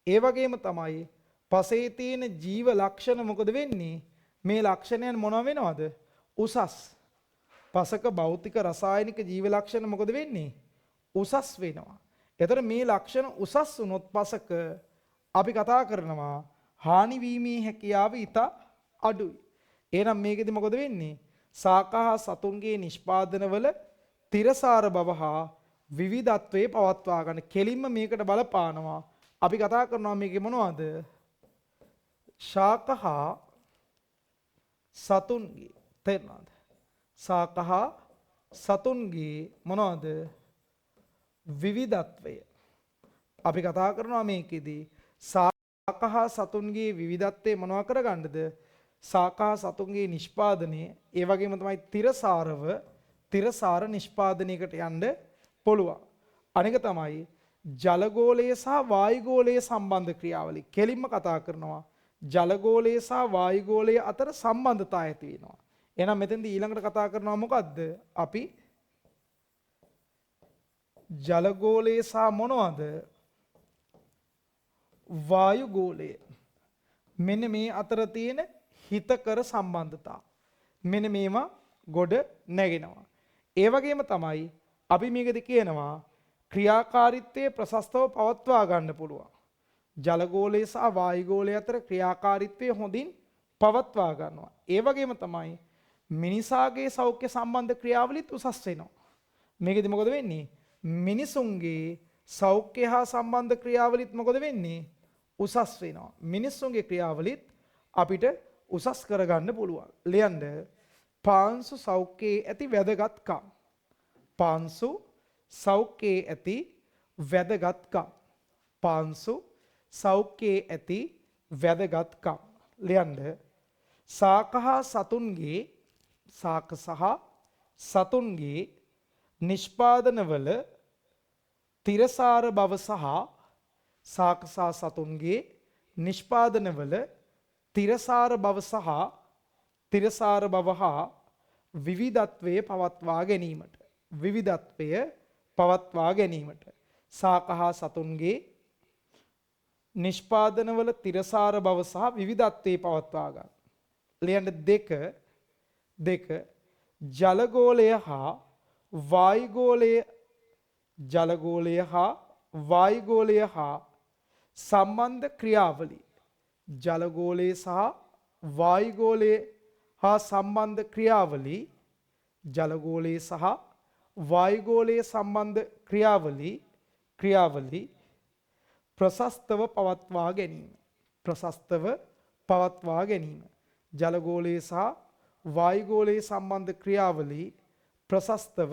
ඒ වගේම තමයි පසේ තියෙන ජීව ලක්ෂණ මොකද වෙන්නේ? මේ ලක්ෂණයන් මොනවා වෙනවද? උසස්. පසක භෞතික රසායනික ජීව ලක්ෂණ මොකද වෙන්නේ? උසස් වෙනවා. එතකොට මේ ලක්ෂණ උසස් වුණොත් පසක අපි කතා කරනවා හානි වීමේ හැකියාව ඉතා අඩුයි. එහෙනම් මේකෙදි මොකද වෙන්නේ? ශාක හා සතුන්ගේ නිෂ්පාදනවල තිරසාර බව හා විවිධත්වයේ පවත්වා ගන්න කෙලින්ම මේකට බලපානවා. අපි කතා කරනවා මේකේ මොනවද? ශාක හා සතුන්ගේ. තේරුණාද? ශාක හා සතුන්ගේ මොනවද? විවිධත්වය. අපි කතා කරනවා මේකෙදී ශාක හා සතුන්ගේ විවිධත්වය මොනවා කරගන්නද? ශාක හා සතුන්ගේ නිෂ්පාදනය. ඒ වගේම තමයි තිරසාර නිෂ්පාදනයකට යන්න පුළුවන්. අනික තමයි ජලගෝලය සහ වායුගෝලය සම්බන්ධ ක්‍රියාවලිය. කෙලින්ම කතා කරනවා ජලගෝලය සහ වායුගෝලය අතර සම්බන්ධතා ඇති වෙනවා. එහෙනම් මෙතෙන්දී ඊළඟට කතා කරනවා මොකද්ද? අපි ජලගෝලය සහ මොනවද? වායුගෝලය. මෙන්න මේ අතර තියෙන හිතකර සම්බන්ධතා. මෙන්න මේවා ගොඩ නැගෙනවා. ඒ වගේම තමයි අපි මේකද කියනවා ක්‍රියාකාරීත්වයේ ප්‍රශස්තව පවත්වා ගන්න පුළුවන්. ජලගෝලය සහ වායුගෝලය අතර ක්‍රියාකාරීත්වය හොඳින් පවත්වා ගන්නවා. ඒ වගේම තමයි මිනිසාගේ සෞඛ්‍ය සම්බන්ධ ක්‍රියාවලිත් උසස් වෙනවා. මේකෙදි මොකද වෙන්නේ? මිනිසුන්ගේ සෞඛ්‍ය හා සම්බන්ධ ක්‍රියාවලිත් මොකද වෙන්නේ? උසස් වෙනවා. මිනිසුන්ගේ ක්‍රියාවලිත් අපිට උසස් කරගන්න පුළුවන්. ලියන්න පාංශු සෞඛ්‍යයේ ඇති වැදගත්කම්. පාංශු සෞඛ්‍යයේ ඇති වැදගත්කම්. පාංශු සෞඛ්‍යයේ ඇති වැදගත්කම්. ලියන්න ශාක හා සතුන්ගේ ශාක සහ සතුන්ගේ නිෂ්පාදනවල තිරසාර බව සහ ශාක සහ සතුන්ගේ නිෂ්පාදනවල තිරසාර බව සහ තිරසාර බව හා විවිධත්වය පවත්වා ගැනීමට සාක හා සතුන්ගේ නිෂ්පාදනවල තිරසාර බව සහ විවිධත්වයේ පවත්වා ගන්න. ලියන්න දෙක ජලගෝලය හා වායුගෝලය සම්බන්ධ ක්‍රියාවලිය. ජලගෝලය සහ වායුගෝලය හා සම්බන්ධ ක්‍රියාවලි ප්‍රශස්තව පවත්වා ගැනීම. ජලගෝලයේ සහ වායුගෝලයේ සම්බන්ධ ක්‍රියාවලි ප්‍රශස්තව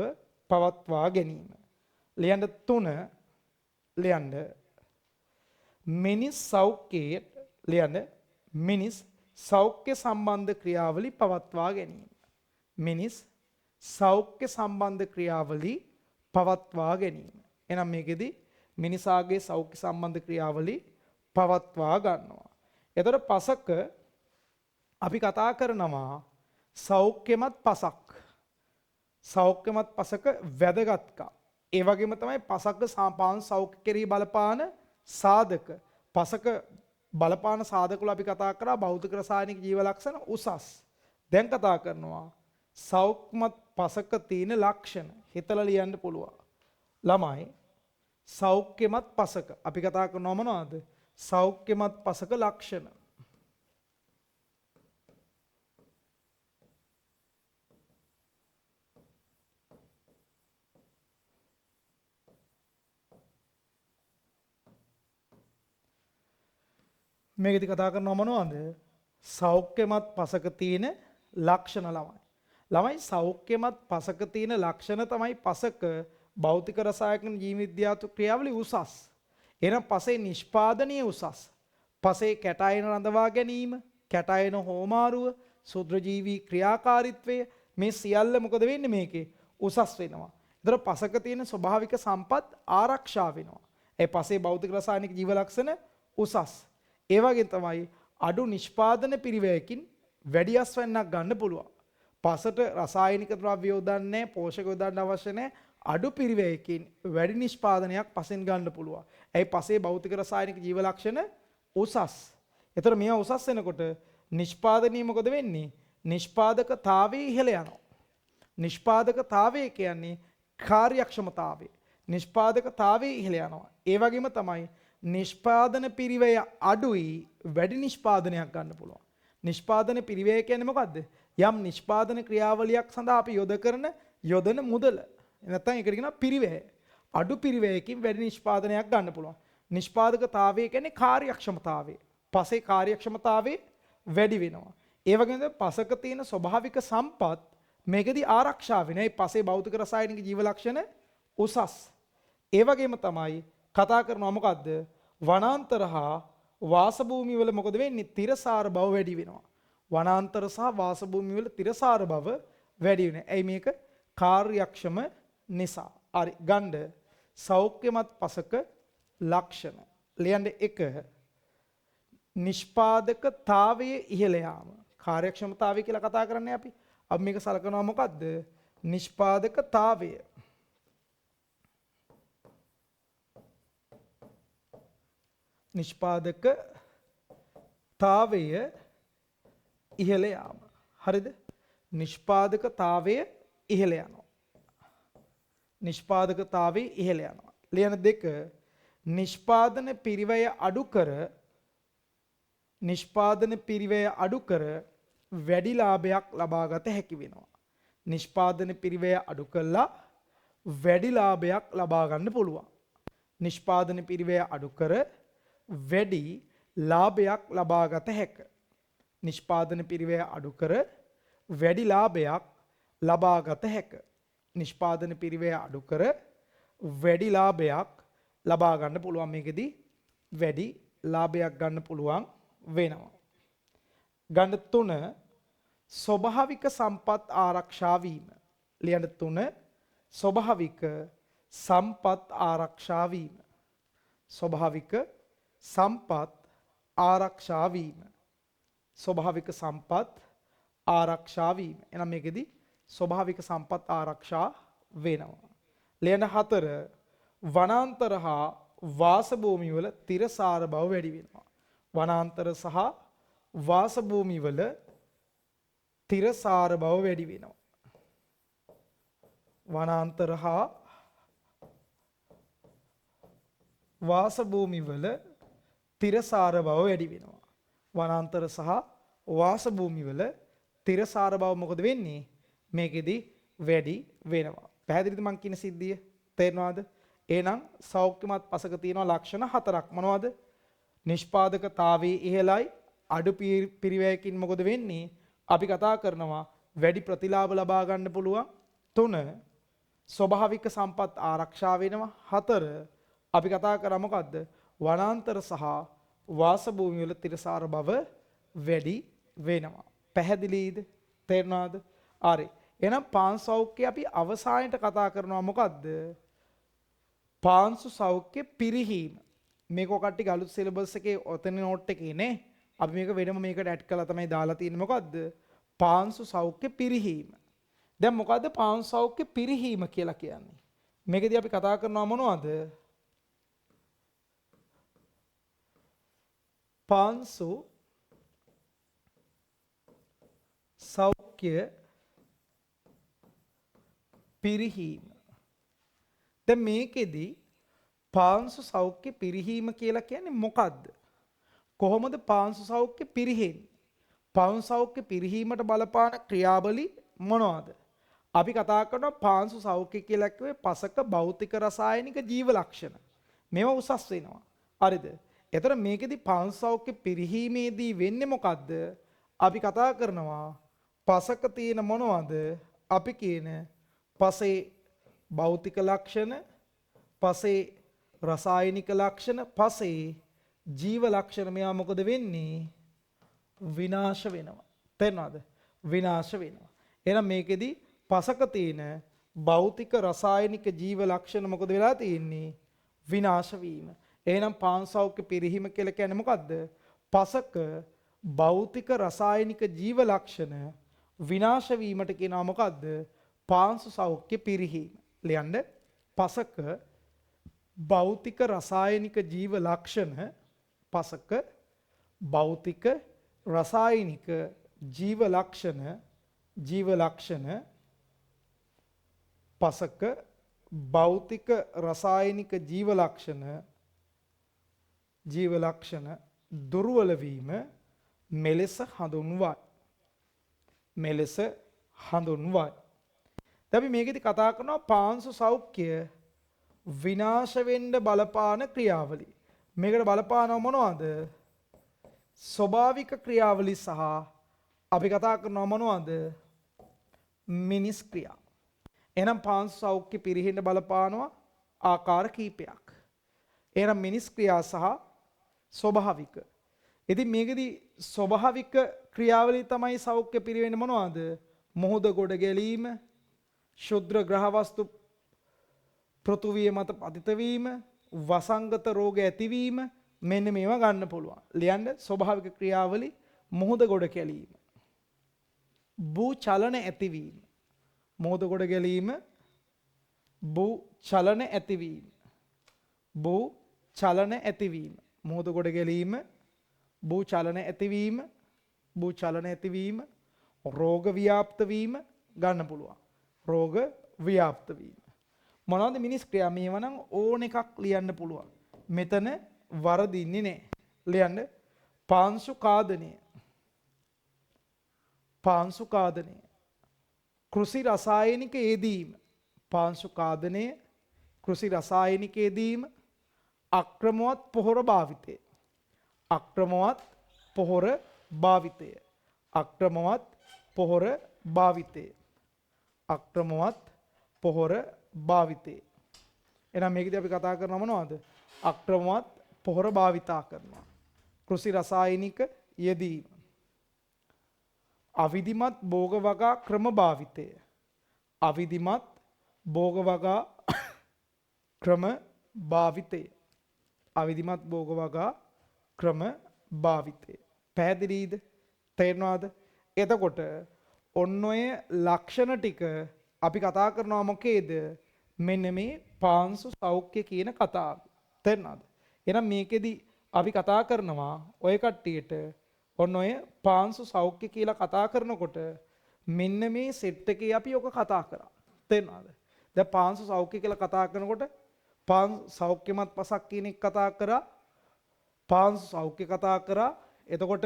පවත්වා ගැනීම. ලියන්න 3 මිනිස් සෞඛ්‍ය සම්බන්ධ ක්‍රියාවලි පවත්වා ගැනීම. එහෙනම් මේකෙදි මිනිසාගේ සෞඛ්‍ය සම්බන්ධ ක්‍රියාවලි පවත්වා ගන්නවා. එතකොට පසක අපි කතා කරනවා සෞඛ්‍යමත් පසක වැදගත්කම්. ඒ වගේම තමයි පසක පාංශු සෞඛ්‍ය කෙරෙහි බලපාන සාධක. පසක බලපාන සාධක වල අපි කතා කරා භෞතික රසායනික ජීව ලක්ෂණ උසස්. දැන් කතා කරනවා සෞඛ්‍යමත් පසක තියෙන ලක්ෂණ. හිතලා ලියන්න පුළුවන්. ළමයි සෞඛ්‍යමත් පසක අපි කතා කරනවා මොනවද? සෞඛ්‍යමත් පසක ලක්ෂණ. මේකෙදි කතා කරනවා මොනවද? සෞඛ්‍යමත් පසක තියෙන ලක්ෂණ ළමයි සෞඛ්‍යමත් පසක තියෙන ලක්ෂණ තමයි පසක භෞතික රසායනික ජීව විද්‍යාත්මක ක්‍රියාවලිය උසස්. එහෙනම් පසේ නිෂ්පාදනීය උසස්. පසේ කැටායන රඳවා ගැනීම, කැටායන හෝමාරුව, සුද්‍රජීවී ක්‍රියාකාරීත්වය මේ සියල්ල මොකද වෙන්නේ මේකේ? උසස් වෙනවා. ඒතර පසක තියෙන ස්වභාවික සම්පත් ආරක්ෂා වෙනවා. ඒ පසේ භෞතික රසායනික ජීව ලක්ෂණ උසස්. ඒ වගේ තමයි අඩු නිෂ්පාදන පිරිවැයකින් වැඩි අස්වැන්නක් ගන්න පුළුවන්. පසට රසායනික ද්‍රව්‍ය යොදන්නේ පෝෂක යොදන්න අවශ්‍ය නැහැ. අඩු පිරිවැයකින් වැඩි නිෂ්පාදනයක් පසෙන් ගන්න පුළුවන්. ඒ පසේ භෞතික රසායනික ජීව ලක්ෂණ උසස්. ඒතර මේවා උසස් වෙනකොට නිෂ්පාදනීය මොකද වෙන්නේ? නිෂ්පාදකතාවයේ ඉහළ යනවා. නිෂ්පාදකතාවය කියන්නේ කාර්යක්ෂමතාවය. නිෂ්පාදකතාවයේ ඉහළ යනවා. ඒ වගේම තමයි නිෂ්පාදන පිරිවැය අඩුයි වැඩි නිෂ්පාදනයක් ගන්න පුළුවන්. නිෂ්පාදන පිරිවැය කියන්නේ මොකද්ද? යම් නිෂ්පාදන ක්‍රියාවලියක් සඳහා අපි යොදන මුදල. නැත්නම් ඒකට කියනවා පිරිවැය. අඩු පිරිවැයකින් වැඩි නිෂ්පාදනයක් ගන්න පුළුවන්. නිෂ්පාදකතාවය කියන්නේ කාර්යක්ෂමතාවය. පසේ කාර්යක්ෂමතාවය වැඩි වෙනවා. ඒ වගේම පසක තියෙන ස්වභාවික සම්පත් මේකදී ආරක්ෂා වෙනවා. මේ පසේ භෞතික රසායනික ජීව ලක්ෂණ උසස්. ඒ වගේම තමයි කතා කරනවා මොකද්ද? වනාන්තර හා වාසභූමි වල මොකද වෙන්නේ? තිරසාර බව වැඩි වෙනවා. වනාන්තර සහ වාසභූමි වල තිරසාර බව වැඩි වෙනවා. ඇයි මේක? කාර්යක්ෂම නිසා. හරි ගන්න සෞඛ්‍යමත් පසක ලක්ෂණ. ලියන්න 1 නිෂ්පාදකතාවයේ ඉහළ යාම. කාර්යක්ෂමතාවය කියලා කතා කරන්නේ අපි. අපි මේක සලකනවා මොකද්ද? නිෂ්පාදකතාවය. නිෂ්පාදකතාවය ඉහළ යාම. හරිද? නිෂ්පාදකතාවය ඉහළ යනවා. නිෂ්පාදකතාවය ඉහළ යනවා. ලියන 2 නිෂ්පාදන පිරිවැය අඩු කර වැඩි ලාභයක් ලබා ගත හැකි වෙනවා. නිෂ්පාදන පිරිවැය අඩු කළා වැඩි ලාභයක් ලබා ගන්න පුළුවන්. නිෂ්පාදන පිරිවැය අඩු කර වැඩි ලාභයක් ලබා ගත හැක. නිෂ්පාදන පිරිවැය අඩු කර වැඩි ලාභයක් ලබා ගත හැක. නිෂ්පාදන පිරිවැය අඩු කර වැඩි ලාභයක් ලබා ගන්න පුළුවන්. මේකෙදි වැඩි ලාභයක් ගන්න පුළුවන් වෙනවා. ගන්න 3 ස්වභාවික සම්පත් ආරක්ෂා වීම. ලියන්න 3 ස්වභාවික සම්පත් ආරක්ෂා වීම. ස්වභාවික සම්පත් ආරක්ෂා වීම. ස්වභාවික සම්පත් ආරක්ෂා වීම. එහෙනම් මේකෙදි ස්වභාවික සම්පත් ආරක්ෂා වෙනවා. ලියන්න 4 වනාන්තර හා වාසභූමි වල තිරසාර බව වැඩි වෙනවා. වනාන්තර සහ වාසභූමි වල තිරසාර බව වැඩි වෙනවා. වනාන්තර හා වාසභූමි වල තිරසාර බව වැඩි වෙනවා. වනාන්තර සහ වාසභූමි වල තිරසාර බව මොකද වෙන්නේ? මේකෙදි වැඩි වෙනවා. පැහැදිලිද මං කියන සිද්ධිය? තේරෙනවද? එහෙනම් සෞඛ්‍යමත් පසක තියෙනවා ලක්ෂණ 4ක්. මොනවද? නිෂ්පාදකතාවයේ ඉහළයි. අඩු පිරිවැයකින් මොකද වෙන්නේ? අපි කතා කරනවා වැඩි ප්‍රතිලාභ ලබා ගන්න පුළුවන්. 3 ස්වභාවික සම්පත් ආරක්ෂා වෙනවා. 4 අපි කතා කරා මොකද්ද? වනාන්තර සහ වාසභූමි වල තිරසාර බව වැඩි වෙනවා. පැහැදිලිද? තේරුණාද? හරි. එහෙනම් පාංශු සෞඛ්‍ය අපි අවසානයේට කතා කරනවා මොකද්ද? පාංශු සෞඛ්‍ය පිරිහීම. මේක ඔකට්ටි අලුත් සිලබස් එකේ ඔතන නෝට් එකේ නේ. අපි මේක වෙනම මේකට ඇඩ් කරලා තමයි දාලා තියෙන්නේ. මොකද්ද? පාංශු සෞඛ්‍ය පිරිහීම. දැන් මොකද්ද පාංශු සෞඛ්‍ය පිරිහීම කියලා කියන්නේ? මේකදී අපි කතා කරනවා මොනවද? පාංශු සෞඛ්‍ය පිරිහීම. දැන් මේකෙදී පාංශු සෞඛ්‍ය පිරිහීම කියලා කියන්නේ මොකද්ද? කොහොමද පාංශු සෞඛ්‍ය පිරිහෙන්නේ? පාංශු සෞඛ්‍ය පිරිහීමට බලපාන ක්‍රියාවලි මොනවද? අපි කතා කරනවා පාංශු සෞඛ්‍ය කියලා කිව්වේ පසක භෞතික රසායනික ජීව ලක්ෂණ. මේවා උසස් වෙනවා. හරිද? එතකොට මේකෙදි පාංශු සෞඛ්‍ය පිරිහීමේදී වෙන්නේ මොකද්ද? අපි කතා කරනවා පසක තියෙන මොනවද? අපි කියන පසේ භෞතික ලක්ෂණ, පසේ රසායනික ලක්ෂණ, පසේ ජීව ලක්ෂණ මෙයා මොකද වෙන්නේ? විනාශ වෙනවා. තේරෙනවද? විනාශ වෙනවා. එහෙනම් මේකෙදි පසක තියෙන භෞතික රසායනික ජීව ලක්ෂණ මොකද වෙලා තියෙන්නේ? විනාශ වීම. එහෙනම් පාංශු සෞඛ්‍ය පිරිහීම කියලා කියන්නේ මොකද්ද? පසක භෞතික රසායනික ජීව ලක්ෂණ විනාශ වීමට කියනවා මොකද්ද? පාංශු සෞඛ්‍ය පිරිහීම. ලියන්න. පසක භෞතික රසායනික ජීව ලක්ෂණ, පසක භෞතික රසායනික ජීව ලක්ෂණ පසක භෞතික රසායනික ජීව ලක්ෂණ දුර්වල වීම මෙලෙස හඳුන්වයි. දැන් අපි මේකෙදි කතා කරනවා පාංශු සෞඛ්‍ය විනාශ වෙන්න බලපාන ක්‍රියාවලි. මේකට බලපානව මොනවද? ස්වභාවික ක්‍රියාවලි සහ අපි කතා කරනවා මොනවද? මිනිස් ක්‍රියා. එහෙනම් පාංශු සෞඛ්‍ය පිරිහෙන්න බලපානවා ආකාර කීපයක්. එහෙනම් මිනිස් ක්‍රියා සහ ස්වභාවික. ඉතින් මේකෙදි ස්වභාවික ක්‍රියාවලිය තමයි සෞඛ්‍ය පිරිවෙන්නේ මොනවද? මොහොත ගොඩ ගැලීම, ශුද්‍ර ග්‍රහ වස්තු පෘථුවිය මත පතිත වීම, වසංගත රෝග ඇතිවීම, මෙන්න මේවා ගන්න පුළුවන්. ලියන්න ස්වභාවික ක්‍රියාවලි මොහොත ගොඩ ගැලීම, භූ චලන ඇතිවීම, මොහොත ගොඩ ගැලීම, භූ චලන ඇතිවීම, භූ චලන ඇතිවීම, මොහොත ගොඩ ගැලීම, භූ චලන ඇතිවීම, භූ චලන ඇතිවීම, රෝග ව්‍යාප්ත වීම ගන්න පුළුවන්. රෝග ව්‍යාප්ත වීම. මොනවද මිනිස් ක්‍රියා? මේවා නම් ඕන එකක් ලියන්න පුළුවන්. මෙතන වරදින්නේ නැහැ. ලියන්න. පාංශු කාදනය. පාංශු කාදනය. කෘෂි රසායනික යෙදීම. පාංශු කාදනය, කෘෂි රසායනික යෙදීම, අක්‍රමවත් පොහොර භාවිතය. අක්‍රමවත් පොහොර භාවිතය. අක්‍රමවත් පොහොර භාවිතය. අක්‍රමවත් පොහොර භාවිතය. එහෙනම් මේකදී අපි කතා කරනවා මොනවද? අක්‍රමවත් පොහොර භාවිතා කරනවා. කෘෂි රසායනික යෙදීම. අවිධිමත් භෝග වගා ක්‍රම භාවිතය. අවිධිමත් භෝග වගා ක්‍රම භාවිතය. අවිධිමත් භෝග වගා ක්‍රම භාවිතය. පැහැදිලිද? තේරෙනවද? එතකොට ඔන්න ඔය ලක්ෂණ ටික අපි කතා කරනවා මොකේද? මෙන්න මේ පාංශු සෞඛ්‍ය කියන කතාව. තේරුණාද? එහෙනම් මේකෙදි අපි කතා කරනවා ඔය කට්ටියට ඔන්න ඔය පාංශු සෞඛ්‍ය කියලා කතා කරනකොට මෙන්න මේ සෙට් එකේ අපි ඔක කතා කරා. තේරුණාද? දැන් පාංශු සෞඛ්‍ය කියලා කතා කරනකොට සෞඛ්‍යමත් පසක් කියන එක කතා කරා. පාංශු සෞඛ්‍ය කතා කරා. එතකොට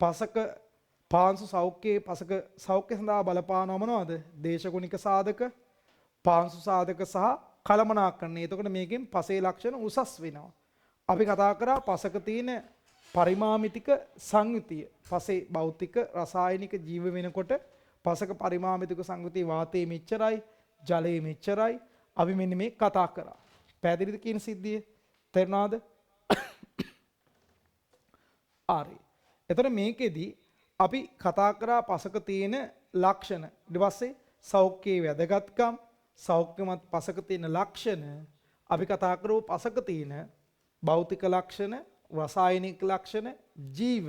පසක පාංශු සෞඛ්‍යයේ පසක සෞඛ්‍ය සඳහා බලපානව මොනවද? දේශගුණික සාධක, පාංශු සාධක සහ කළමනාකරණය. එතකොට මේකෙන් පසේ ලක්ෂණ උසස් වෙනවා. අපි කතා කරා පසක තියෙන පරිමාමිතික සංයුතිය. පසේ භෞතික රසායනික ජීව වෙනකොට පසක පරිමාමිතික සංයුතිය වාතයේ මෙච්චරයි, ජලයේ මෙච්චරයි. අපි මෙන්න මේ කතා කරා. පැහැදිලිද කියන සිද්ධිය? තේරුණාද? හරි. එතකොට මේකෙදි අපි කතා කරා පසක තියෙන ලක්ෂණ. ඊට පස්සේ සෞඛ්‍යයේ වැදගත්කම්, සෞඛ්‍යමත් පසක තියෙන ලක්ෂණ, අපි කතා කරෝ පසක තියෙන භෞතික ලක්ෂණ, රසායනික ලක්ෂණ, ජීව.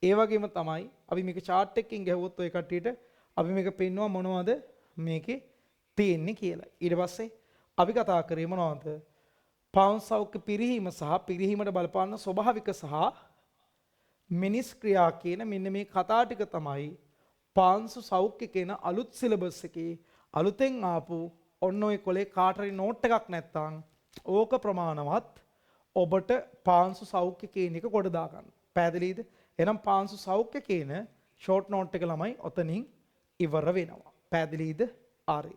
ඒ වගේම තමයි අපි මේක chart එකකින් ගහුවොත් ඔය කට්ටියට අපි මේක පෙන්නවා මොනවද මේකේ තියෙන්නේ කියලා. ඊට පස්සේ අපි කතා කරේ මොනවද? පාංශු සෞඛ්‍ය පිරිහීම සහ පිරිහීමට බලපාන ස්වභාවික සහ මිනිස් ක්‍රියා කියන මෙන්න මේ කතා ටික තමයි පාංශු සෞඛ්‍ය කියන අලුත් සිලබස් එකේ අලුතෙන් ආපු ඔන්න ඔය කොලේ කාටරි නෝට් එකක් නැත්තම් ඕක ප්‍රමාණවත් ඔබට පාංශු සෞඛ්‍ය කියන එක කොට දාගන්න. පැහැදිලිද? එහෙනම් පාංශු සෞඛ්‍ය කියන ෂෝට් නෝට් එක ළමයි ඔතනින් ඉවර වෙනවා. පැහැදිලිද? හරි.